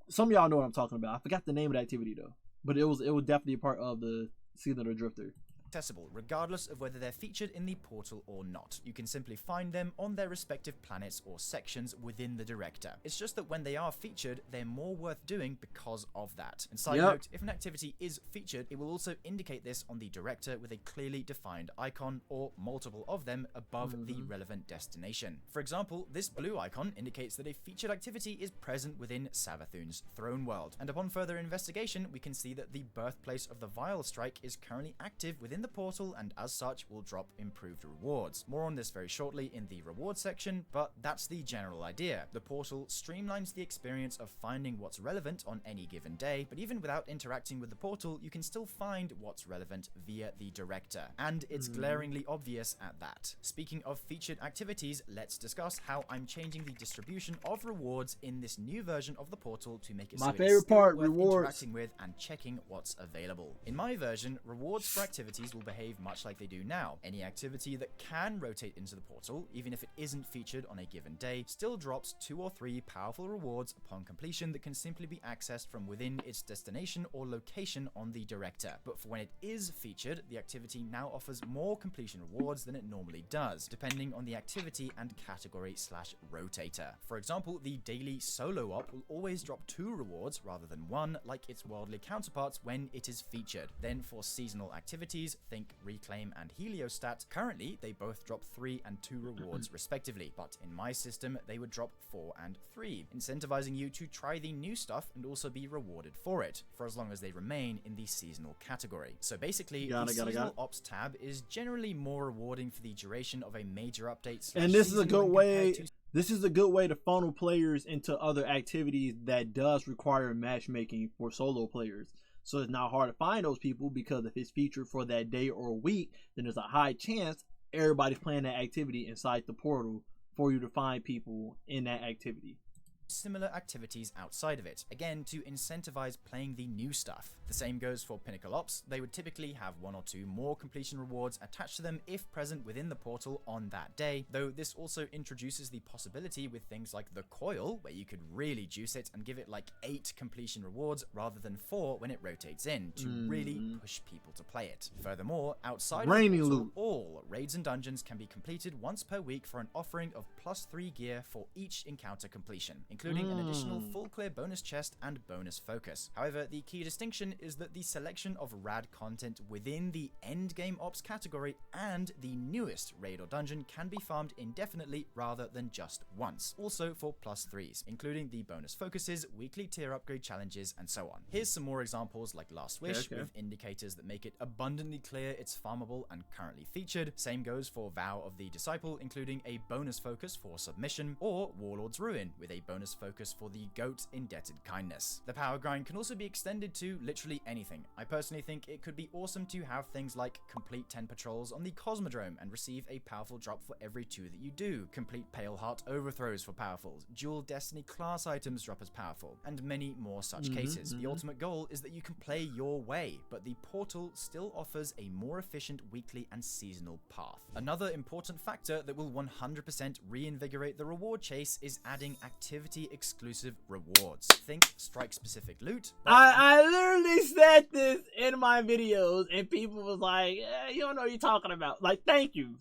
Some of y'all know what I'm talking about. I forgot the name of the activity though, but it was definitely a part of the Season of the Drifter. Accessible regardless of whether they're featured in the portal or not. You can simply find them on their respective planets or sections within the director. It's just that when they are featured, they're more worth doing because of that. And side note, if an activity is featured, it will also indicate this on the director with a clearly defined icon or multiple of them above the relevant destination. For example, this blue icon indicates that a featured activity is present within Savathun's throne world. And upon further investigation, we can see that the birthplace of the Vile Strike is currently active within the portal and as such will drop improved rewards. More on this very shortly in the reward section, but that's the general idea. The portal streamlines the experience of finding what's relevant on any given day, but even without interacting with the portal, you can still find what's relevant via the director, and it's glaringly obvious at that. Speaking of featured activities, let's discuss how I'm changing the distribution of rewards in this new version of the portal to make it my favorite part, rewards, interacting with and checking what's available. In my version, rewards for activities will behave much like they do now. Any activity that can rotate into the portal, even if it isn't featured on a given day, still drops 2 or 3 powerful rewards upon completion that can simply be accessed from within its destination or location on the director. But for when it is featured, the activity now offers more completion rewards than it normally does, depending on the activity and category / rotator. For example, the daily solo op will always drop 2 rewards rather than 1, like its worldly counterparts when it is featured. Then for seasonal activities, think Reclaim and Heliostat, currently they both drop 3 and 2 rewards respectively, but in my system they would drop 4 and 3, incentivizing you to try the new stuff and also be rewarded for it, for as long as they remain in the seasonal category. So basically, the seasonal ops tab is generally more rewarding for the duration of a major update. And this is a good way. This is a good way to funnel players into other activities that does require matchmaking for solo players. So it's not hard to find those people because if it's featured for that day or week, then there's a high chance everybody's playing that activity inside the portal for you to find people in that activity. Similar activities outside of it, again to incentivize playing the new stuff. The same goes for Pinnacle Ops. They would typically have 1 or 2 more completion rewards attached to them if present within the portal on that day, though this also introduces the possibility with things like the Coil, where you could really juice it and give it like 8 completion rewards rather than 4 when it rotates in, to really push people to play it. Furthermore, outside of the portal, all raids and dungeons can be completed once per week for an offering of +3 gear for each encounter completion, including an additional full clear bonus chest and bonus focus. However, the key distinction is that the selection of rad content within the endgame ops category and the newest raid or dungeon can be farmed indefinitely rather than just once, also for +3s, including the bonus focuses, weekly tier upgrade challenges, and so on. Here's some more examples like Last Wish, with indicators that make it abundantly clear it's farmable and currently featured. Same goes for Vow of the Disciple, including a bonus focus for submission, or Warlord's Ruin, with a bonus focus for the Goat Indebted Kindness. The power grind can also be extended to literally anything. I personally think it could be awesome to have things like complete 10 patrols on the Cosmodrome and receive a powerful drop for every 2 that you do, complete Pale Heart overthrows for powerfuls, dual Destiny class items drop as powerful, and many more such cases. The ultimate goal is that you can play your way, but the portal still offers a more efficient weekly and seasonal path. Another important factor that will 100% reinvigorate the reward chase is adding activity exclusive rewards. Think strike specific loot. I literally said this in my videos and people was like, you don't know what you're talking about. Like, thank you.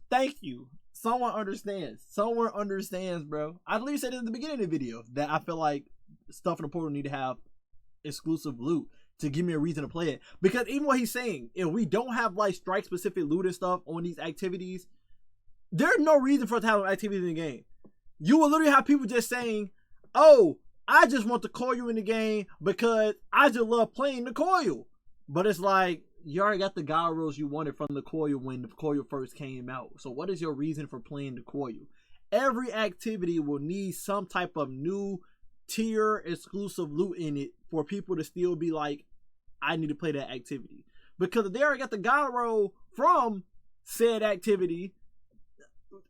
Someone understands, bro. I literally said it in the beginning of the video that I feel like stuff in the portal need to have exclusive loot to give me a reason to play it. Because even what he's saying, if we don't have like strike specific loot and stuff on these activities, there's no reason for us to have activities in the game. You will literally have people just saying, oh, I just want the coil in the game because I just love playing the coil. But it's like, you already got the gyros you wanted from the coil when the coil first came out. So what is your reason for playing the coil? Every activity will need some type of new tier exclusive loot in it for people to still be like, I need to play that activity. Because if they already got the gyro from said activity,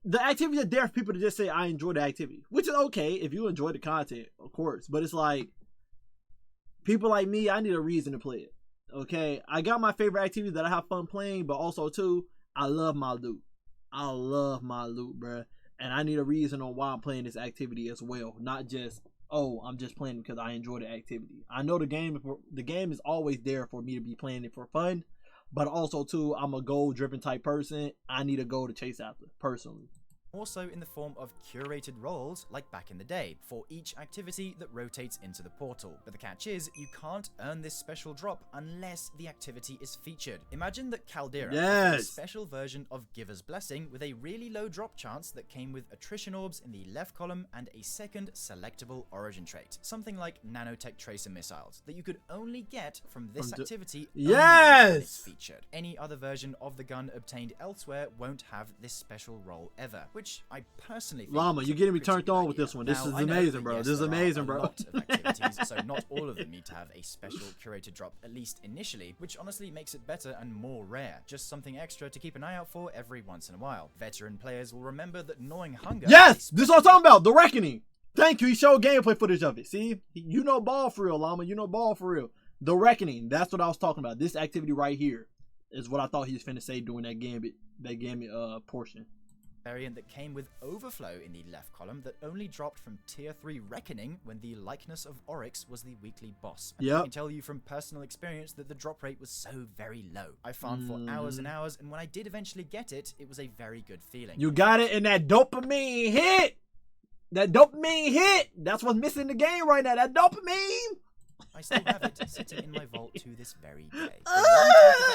the activities are there for people to just say, I enjoy the activity, which is okay if you enjoy the content, of course. But it's like, people like me, I need a reason to play it. Okay, I got my favorite activity that I have fun playing, but also too, I love my loot. I love my loot, bruh. And I need a reason on why I'm playing this activity as well. Not just, oh, I'm just playing because I enjoy the activity. I know the game is always there for me to be playing it for fun, but also too, I'm a goal-driven type person. I need a goal to chase after, personally. Also in the form of curated roles like back in the day, for each activity that rotates into the portal. But the catch is, you can't earn this special drop unless the activity is featured. Imagine that Caldera had a special version of Giver's Blessing with a really low drop chance that came with attrition orbs in the left column and a second selectable origin trait. Something like nanotech tracer missiles that you could only get from this activity when it's featured. Any other version of the gun obtained elsewhere won't have this special role ever, which I personally think Llama, you're getting me turned on with this one. This is amazing, bro. This is amazing, bro. A lot of activities, so not all of them need to have a special curated drop, at least initially, which honestly makes it better and more rare. Just something extra to keep an eye out for every once in a while. Veteran players will remember that Gnawing Hunger... Yes! This is what I'm talking about! The Reckoning! Thank you, he showed gameplay footage of it. See? You know ball for real, Llama. You know ball for real. The Reckoning. That's what I was talking about. This activity right here is what I thought he was finna say during that gambit portion. Variant that came with Overflow in the left column that only dropped from Tier 3 Reckoning when the likeness of Oryx was the weekly boss. I can tell you from personal experience that the drop rate was so very low. I farmed for hours and hours, and when I did eventually get it, it was a very good feeling. You got it in that dopamine hit! That dopamine hit! That's what's missing in the game right now, that dopamine! I still have it sitting in my vault to this very day. The one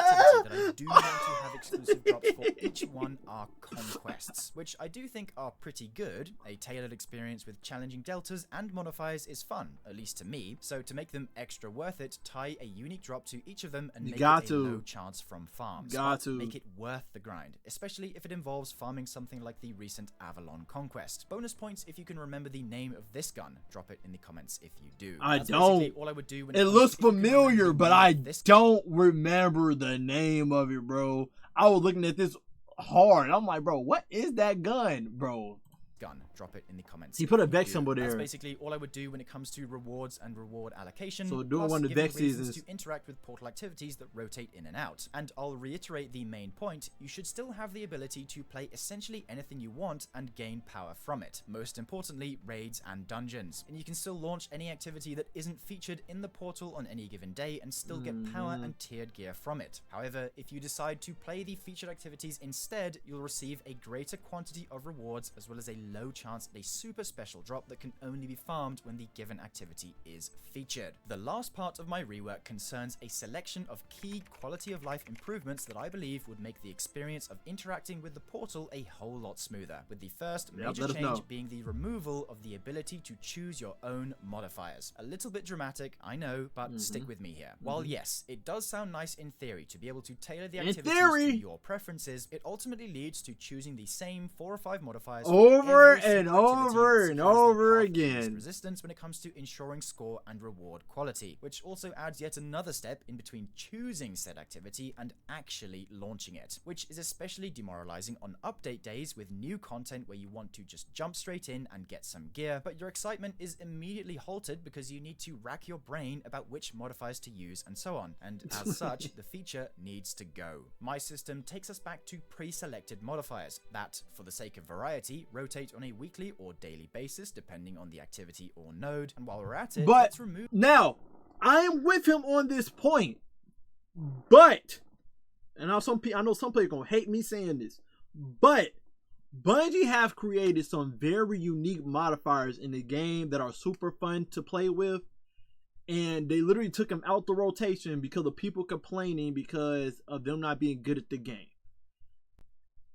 type of activity that I do want to have exclusive drops for each one are conquests, which I do think are pretty good. A tailored experience with challenging deltas and modifiers is fun, at least to me, so to make them extra worth it, tie a unique drop to each of them and make it a low chance from farms. Make it worth the grind, especially if it involves farming something like the recent Avalon Conquest. Bonus points if you can remember the name of this gun. Drop it in the comments if you do. I don't. All I would do it looks familiar, but I don't remember the name of it, bro. I was looking at this hard. I'm like, bro, what is that gun, bro? Gun. Drop it in the comments. He put a Vex symbol there. That's basically all I would do when it comes to rewards and reward allocation. So doing one of the Vex seasons to interact with portal activities that rotate in and out. And I'll reiterate the main point, you should still have the ability to play essentially anything you want and gain power from it. Most importantly, raids and dungeons. And you can still launch any activity that isn't featured in the portal on any given day and still get power and tiered gear from it. However, if you decide to play the featured activities instead, you'll receive a greater quantity of rewards as well as a low chance at a super special drop that can only be farmed when the given activity is featured. The last part of my rework concerns a selection of key quality of life improvements that I believe would make the experience of interacting with the portal a whole lot smoother, with the first major change being the removal of the ability to choose your own modifiers. A little bit dramatic, I know, but stick with me here. While yes, it does sound nice in theory to be able to tailor the activities to your preferences, it ultimately leads to choosing the same 4 or 5 modifiers over and over again. Resistance when it comes to ensuring score and reward quality, which also adds yet another step in between choosing said activity and actually launching it, which is especially demoralizing on update days with new content where you want to just jump straight in and get some gear, but your excitement is immediately halted because you need to rack your brain about which modifiers to use and so on, and as such, the feature needs to go. My system takes us back to pre-selected modifiers that, for the sake of variety, rotate on a weekly or daily basis depending on the activity or node, and while we're at it, let's remove... Now, I am with him on this point, but, and I know some people are gonna hate me saying this, but Bungie have created some very unique modifiers in the game that are super fun to play with, and they literally took them out the rotation because of people complaining because of them not being good at the game.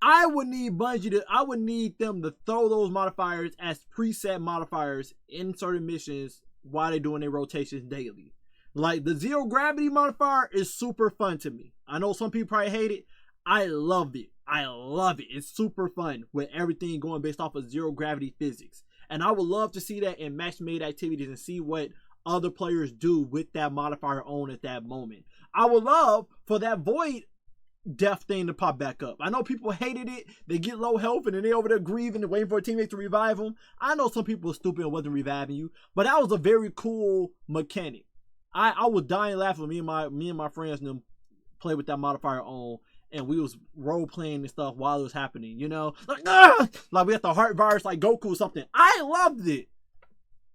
I would need them to throw those modifiers as preset modifiers in certain missions while they're doing their rotations daily. Like the zero gravity modifier is super fun to me. I know some people probably hate it. I love it. I love it. It's super fun with everything going based off of zero gravity physics. And I would love to see that in match-made activities and see what other players do with that modifier on at that moment. I would love for that void death thing to pop back up. I know people hated it. They get low health and then they over there grieving and waiting for a teammate to revive them. I know some people are stupid and wasn't reviving you, but that was a very cool mechanic. I was dying laughing. Me and my friends and them play with that modifier on, and we was role playing and stuff while it was happening. You know, like we had the heart virus like Goku or something. I loved it.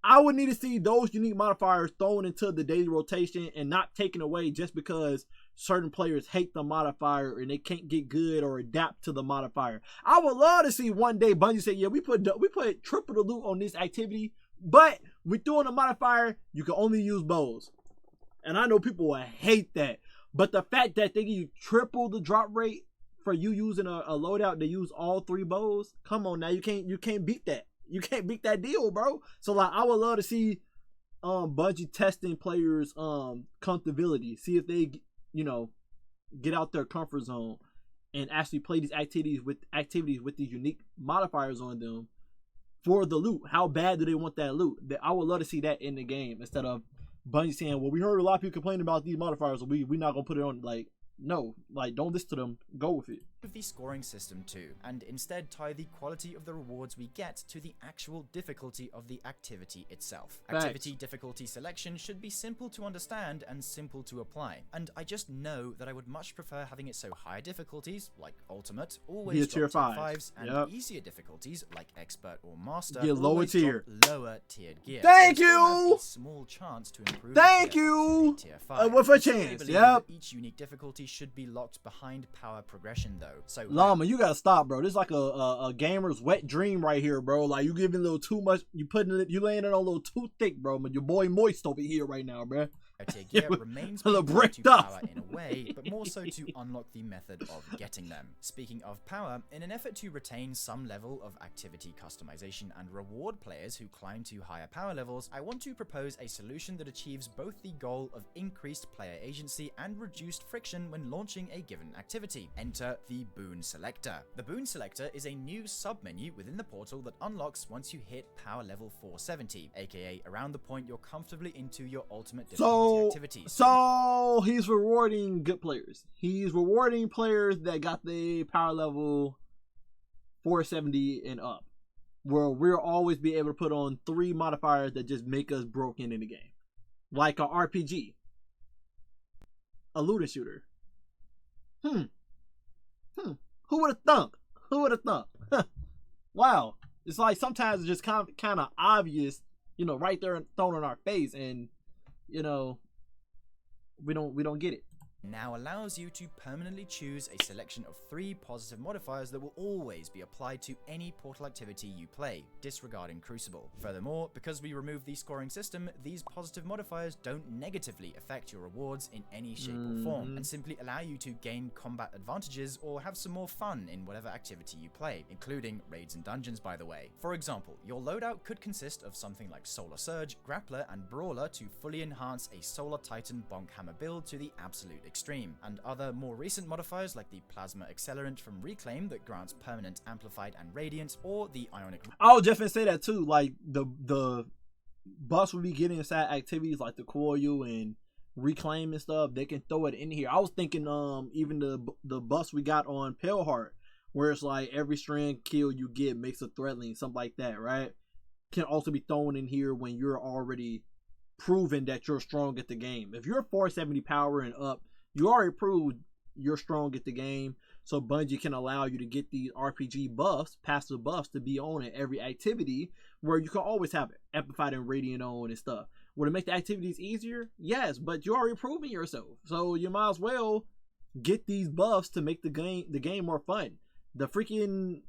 I would need to see those unique modifiers thrown into the daily rotation and not taken away just because certain players hate the modifier and they can't get good or adapt to the modifier. I would love to see one day Bungie say, yeah, we put triple the loot on this activity, but we're doing a modifier, you can only use bows. And I know people will hate that. But the fact that they give you triple the drop rate for you using a loadout to use all 3 bows, come on now, you can't beat that. You can't beat that deal, bro. So like I would love to see Bungie testing players' comfortability. See if they, you know, get out their comfort zone and actually play these activities with these unique modifiers on them for the loot. How bad do they want that loot? I would love to see that in the game instead of Bungie saying, well, we heard a lot of people complaining about these modifiers, so we're not gonna put it on. Like, no, like don't listen to them, go with it. Of the scoring system too, and instead tie the quality of the rewards we get to the actual difficulty of the activity itself. Facts. Activity difficulty selection should be simple to understand and simple to apply, and I just know that I would much prefer having it so higher difficulties like ultimate always tier drop 5s, and easier difficulties like expert or master get lower tier, lower tiered gear. Thank you. A small chance to improve. Thank you. Tier 5. With a chance. Yep. Each unique difficulty should be locked behind power progression though. So Llama, you gotta stop, bro. This is like a gamer's wet dream right here, bro. Like you giving a little too much. You laying it on a little too thick, bro. But your boy Moist over here right now, bro. Tier gear remains a little to bricked power up in a way, but more so to unlock the method of getting them. Speaking of power, in an effort to retain some level of activity customization and reward players who climb to higher power levels, I want to propose a solution that achieves both the goal of increased player agency and reduced friction when launching a given activity. Enter the Boon Selector. The Boon Selector is a new submenu within the portal that unlocks once you hit power level 470, aka around the point you're comfortably into your ultimate difficulty activities. So he's rewarding good players. He's rewarding players that got the power level 470 and up, where we'll always be able to put on 3 modifiers that just make us broken in the game, like a RPG, a looter shooter. Who would have thunk? Who would have thunk? Wow, it's like sometimes it's just kind of obvious, you know, right there and thrown in our face, and you know, we don't get it. Now allows you to permanently choose a selection of 3 positive modifiers that will always be applied to any portal activity you play, disregarding Crucible. Furthermore, because we remove the scoring system, these positive modifiers don't negatively affect your rewards in any shape or form, and simply allow you to gain combat advantages or have some more fun in whatever activity you play, including raids and dungeons, by the way. For example, your loadout could consist of something like Solar Surge, Grappler, and Brawler to fully enhance a Solar Titan Bonk Hammer build to the absolute extreme, and other more recent modifiers like the Plasma Accelerant from Reclaim that grants permanent Amplified and Radiant, or the Ionic... I was just gonna say that too, like the buffs will be getting inside activities like the Coil and Reclaim and stuff, they can throw it in here. I was thinking even the buffs we got on Pale Heart, where it's like every strand kill you get makes a threat link, something like that, right? Can also be thrown in here when you're already proven that you're strong at the game. If you're 470 power and up, you already proved you're strong at the game, so Bungie can allow you to get these RPG buffs, passive buffs, to be on in every activity, where you can always have Amplified and Radiant on and stuff. Would it make the activities easier? Yes, but you're already proving yourself, so you might as well get these buffs to make the game more fun. The freaking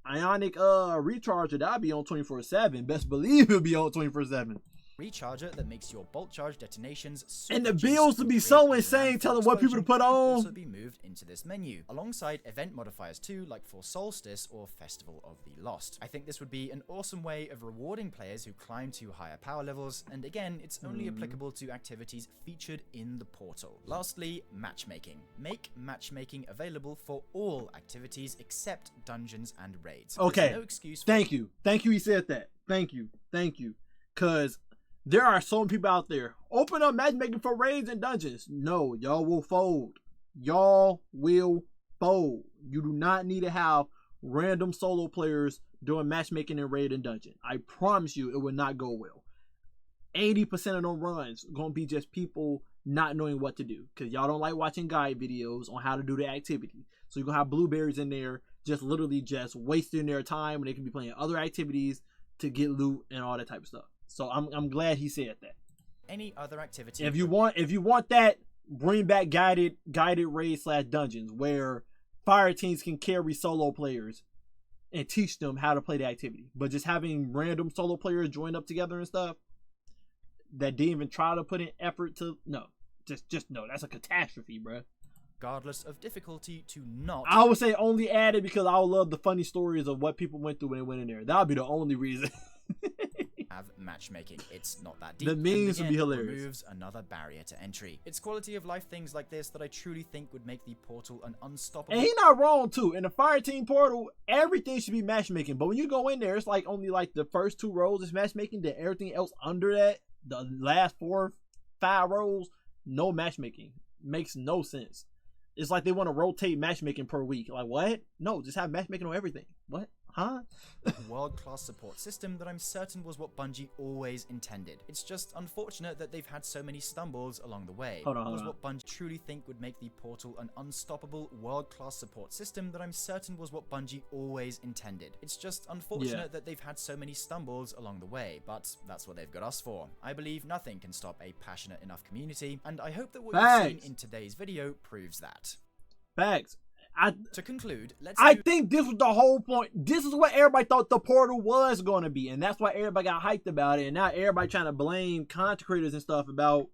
Ionic recharger, that'll be on 24/7. Best believe it'll be on 24/7. Recharger that makes your bolt charge detonations and the builds to be so insane, telling what people to put on. Also be moved into this menu alongside event modifiers too, like for Solstice or Festival of the Lost. I think this would be an awesome way of rewarding players who climb to higher power levels, and again, it's only applicable to activities featured in the portal. Lastly, matchmaking. Make matchmaking available for all activities except dungeons and raids. Okay. There's no excuse for... Thank you he said that. Thank you, because there are so many people out there. Open up matchmaking for raids and dungeons. No, y'all will fold. y'all will fold. You do not need to have random solo players doing matchmaking in raid and dungeon. I promise you it will not go well. 80% of them runs gonna be just people not knowing what to do, because y'all don't like watching guide videos on how to do the activity. So you're gonna have blueberries in there just literally just wasting their time when they can be playing other activities to get loot and all that type of stuff. So I'm glad he said that. Any other activity? If you want that, bring back guided raid / dungeons where fire teams can carry solo players and teach them how to play the activity. But just having random solo players join up together and stuff that didn't even try to put in effort to just no, that's a catastrophe, bro. Regardless of difficulty, to not. I would say only add it because I would love the funny stories of what people went through when they went in there. That would be the only reason. Have matchmaking. It's not that deep. The memes would be hilarious. Removes another barrier to entry. It's quality of life things like this that I truly think would make the portal an unstoppable. And he's not wrong too. In the fire team portal, everything should be matchmaking. But when you go in there, it's like only like the first 2 rows is matchmaking. Then everything else under that, the last 4, 5 rows, no matchmaking. Makes no sense. It's like they want to rotate matchmaking per week. Like, what? No, just have matchmaking on everything. What? Huh? World-class support system that I'm certain was what Bungie always intended. It's just unfortunate that they've had so many stumbles along the way. Hold on. What Bungie truly think would make the portal an unstoppable world-class support system that I'm certain was what Bungie always intended. It's just unfortunate that they've had so many stumbles along the way, but that's what they've got us for. I believe nothing can stop a passionate enough community, and I hope that what you've seen in today's video proves that. Facts. To conclude, I think this was the whole point. This is what everybody thought the portal was going to be, and that's why everybody got hyped about it. And now everybody trying to blame content creators and stuff about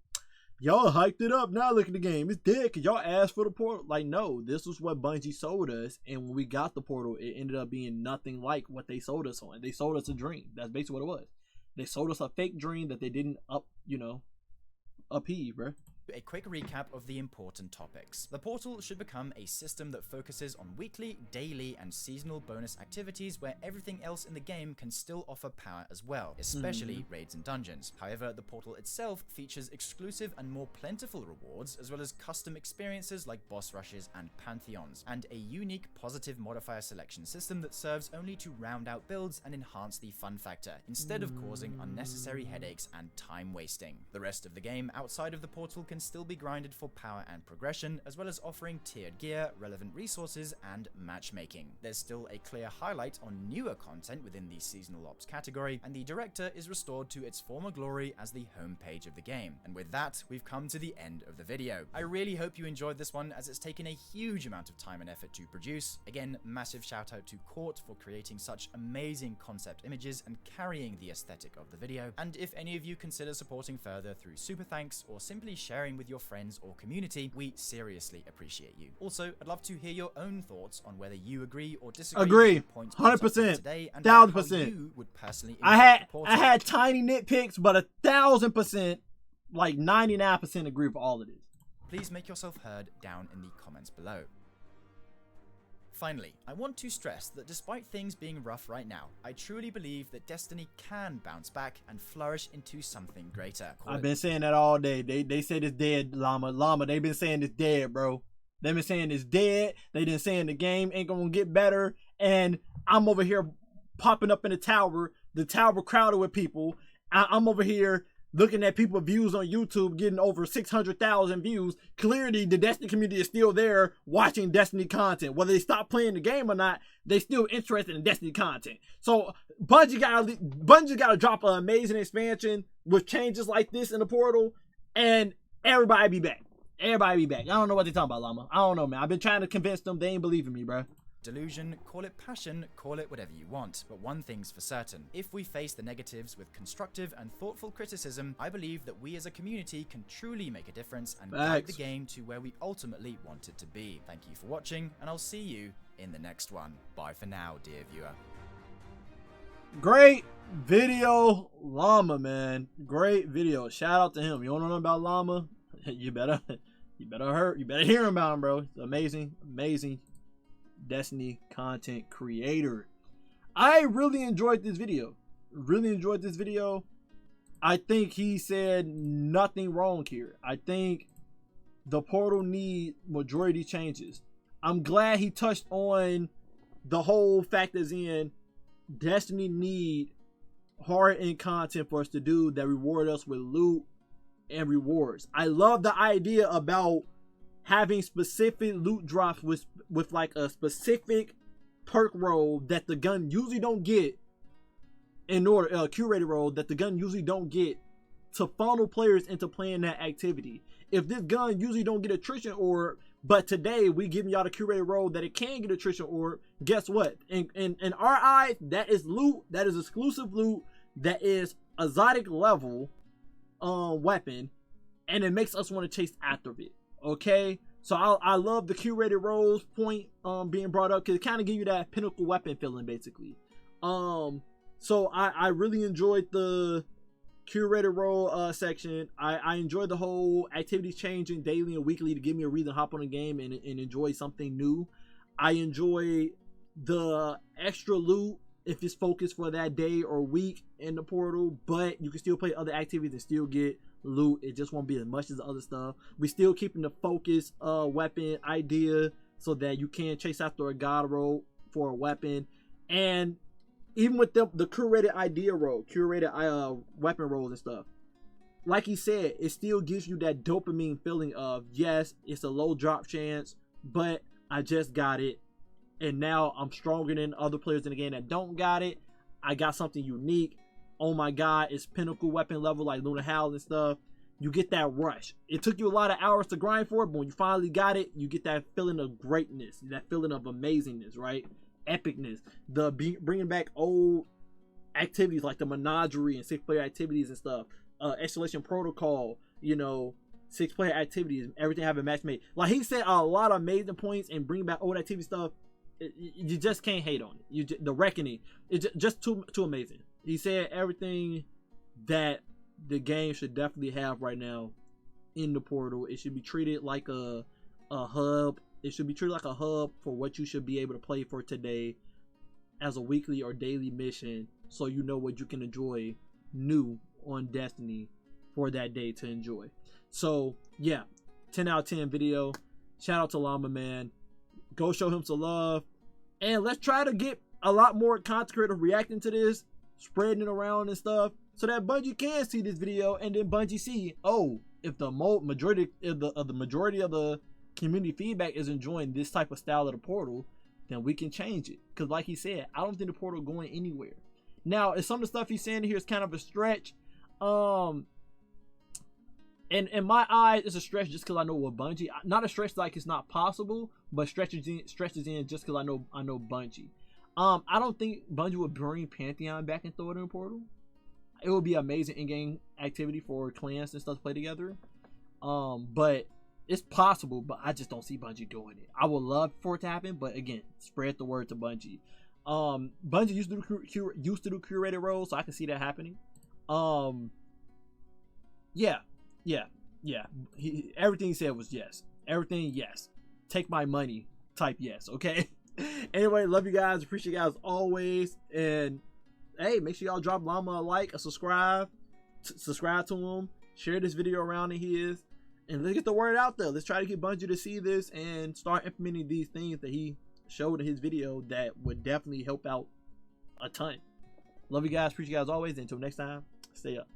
y'all hyped it up. Now look at the game, it's dead because y'all asked for the portal. Like, no, this was what Bungie sold us, and when we got the portal, it ended up being nothing like what they sold us on. They sold us a dream. That's basically what it was. They sold us a fake dream that they didn't upheave, bro. A quick recap of the important topics. The portal should become a system that focuses on weekly, daily, and seasonal bonus activities where everything else in the game can still offer power as well, especially raids and dungeons. However, the portal itself features exclusive and more plentiful rewards, as well as custom experiences like boss rushes and pantheons, and a unique positive modifier selection system that serves only to round out builds and enhance the fun factor, instead of causing unnecessary headaches and time wasting. The rest of the game outside of the portal can still be grinded for power and progression, as well as offering tiered gear, relevant resources, and matchmaking. There's still a clear highlight on newer content within the seasonal ops category, and the director is restored to its former glory as the homepage of the game. And with that, we've come to the end of the video. I really hope you enjoyed this one, as it's taken a huge amount of time and effort to produce. Again, massive shout out to Court for creating such amazing concept images and carrying the aesthetic of the video. And if any of you consider supporting further through super thanks or simply sharing with your friends or community, we seriously appreciate you. Also, I'd love to hear your own thoughts on whether you agree or disagree. Agree. 100%. Today and 1000%. you would personally I had tiny nitpicks, but 1000%, like 99% agree with all of this. Please make yourself heard down in the comments below. Finally, I want to stress that despite things being rough right now, I truly believe that Destiny can bounce back and flourish into something greater. I've been saying that all day. They said it's dead, Llama. They've been saying it's dead, bro. They've been saying it's dead. They've been saying the game ain't gonna get better. And I'm over here popping up in the tower crowded with people. I'm over here looking at people's views on YouTube getting over 600,000 views. Clearly, the Destiny community is still there watching Destiny content. Whether they stop playing the game or not, they still interested in Destiny content. So Bungie gotta drop an amazing expansion with changes like this in the portal, and everybody be back. Everybody be back. I don't know what they're talking about, Llama. I don't know, man. I've been trying to convince them. They ain't believing me, bro. Delusion, call it passion, call it whatever you want, but one thing's for certain. If we face the negatives with constructive and thoughtful criticism, I believe that we as a community can truly make a difference and guide the game to where we ultimately want it to be. Thank you for watching, and I'll see you in the next one. Bye for now, dear viewer. Great video, Llama, man. Great video. Shout out to him. You don't know nothing about Llama? You better hear him about him, bro. It's amazing Destiny content creator. I really enjoyed this video. I think he said nothing wrong here. I think the portal need majority changes. I'm glad he touched on the whole fact as in Destiny need hard-end content for us to do that reward us with loot and rewards. I love the idea about having specific loot drops with like a specific perk role that the gun usually don't get, in order curated role that the gun usually don't get, to funnel players into playing that activity. If this gun usually don't get attrition orb, but today we giving y'all the curated role that it can get attrition orb, guess what? In our eyes, that is loot, that is exclusive loot, that is exotic level weapon, and it makes us want to chase after it. Okay, so I love the curated roles point being brought up, because it kind of give you that pinnacle weapon feeling basically. So I really enjoyed the curated role section. I enjoyed the whole activities changing daily and weekly to give me a reason to hop on the game and enjoy something new. I enjoy the extra loot if it's focused for that day or week in the portal, but you can still play other activities and still get loot. It just won't be as much as the other stuff. We still keeping the focus weapon idea so that you can chase after a god role for a weapon. And even with the curated idea role, curated weapon roles and stuff, like he said, it still gives you that dopamine feeling of, yes, it's a low drop chance, but I just got it, and now I'm stronger than other players in the game that don't got it. I got something unique. Oh my god, it's pinnacle weapon level like Luna Howl and stuff. You get that rush. It took you a lot of hours to grind for it, but when you finally got it, you get that feeling of greatness, that feeling of amazingness, right? Epicness. The bringing back old activities like the menagerie and 6-player activities and stuff. Escalation Protocol, you know, 6-player activities, everything having match made. Like he said, a lot of amazing points, and bringing back old activity stuff. You just can't hate on it. The Reckoning, it's just too amazing. He said everything that the game should definitely have right now in the portal. It should be treated like a hub. It should be treated like a hub for what you should be able to play for today as a weekly or daily mission, so you know what you can enjoy new on Destiny for that day to enjoy. So yeah, 10 out of 10 video. Shout out to Llama, man. Go show him some love, and let's try to get a lot more content creators reacting to this, spreading it around and stuff, so that Bungie can see this video, and then Bungie see, oh, if the majority of the community feedback is enjoying this type of style of the portal, then we can change it. Because like he said, I don't think the portal going anywhere. Now, if some of the stuff he's saying here is kind of a stretch, and in my eyes, it's a stretch just because I know what Bungie. Not a stretch like it's not possible, but stretches in just because I know Bungie. I don't think Bungie would bring Pantheon back and throw it in the portal. It would be amazing in-game activity for clans and stuff to play together. But it's possible, but I just don't see Bungie doing it. I would love for it to happen, but again, spread the word to Bungie. Bungie used to do curated roles, so I can see that happening. Yeah. Everything he said was yes. Everything, yes. Take my money type yes, okay? Anyway, love you guys. Appreciate you guys always. And hey, make sure y'all drop Llama a like, a subscribe to him. Share this video around to his. And let's get the word out there. Let's try to get Bungie to see this and start implementing these things that he showed in his video that would definitely help out a ton. Love you guys. Appreciate you guys always. Until next time, stay up.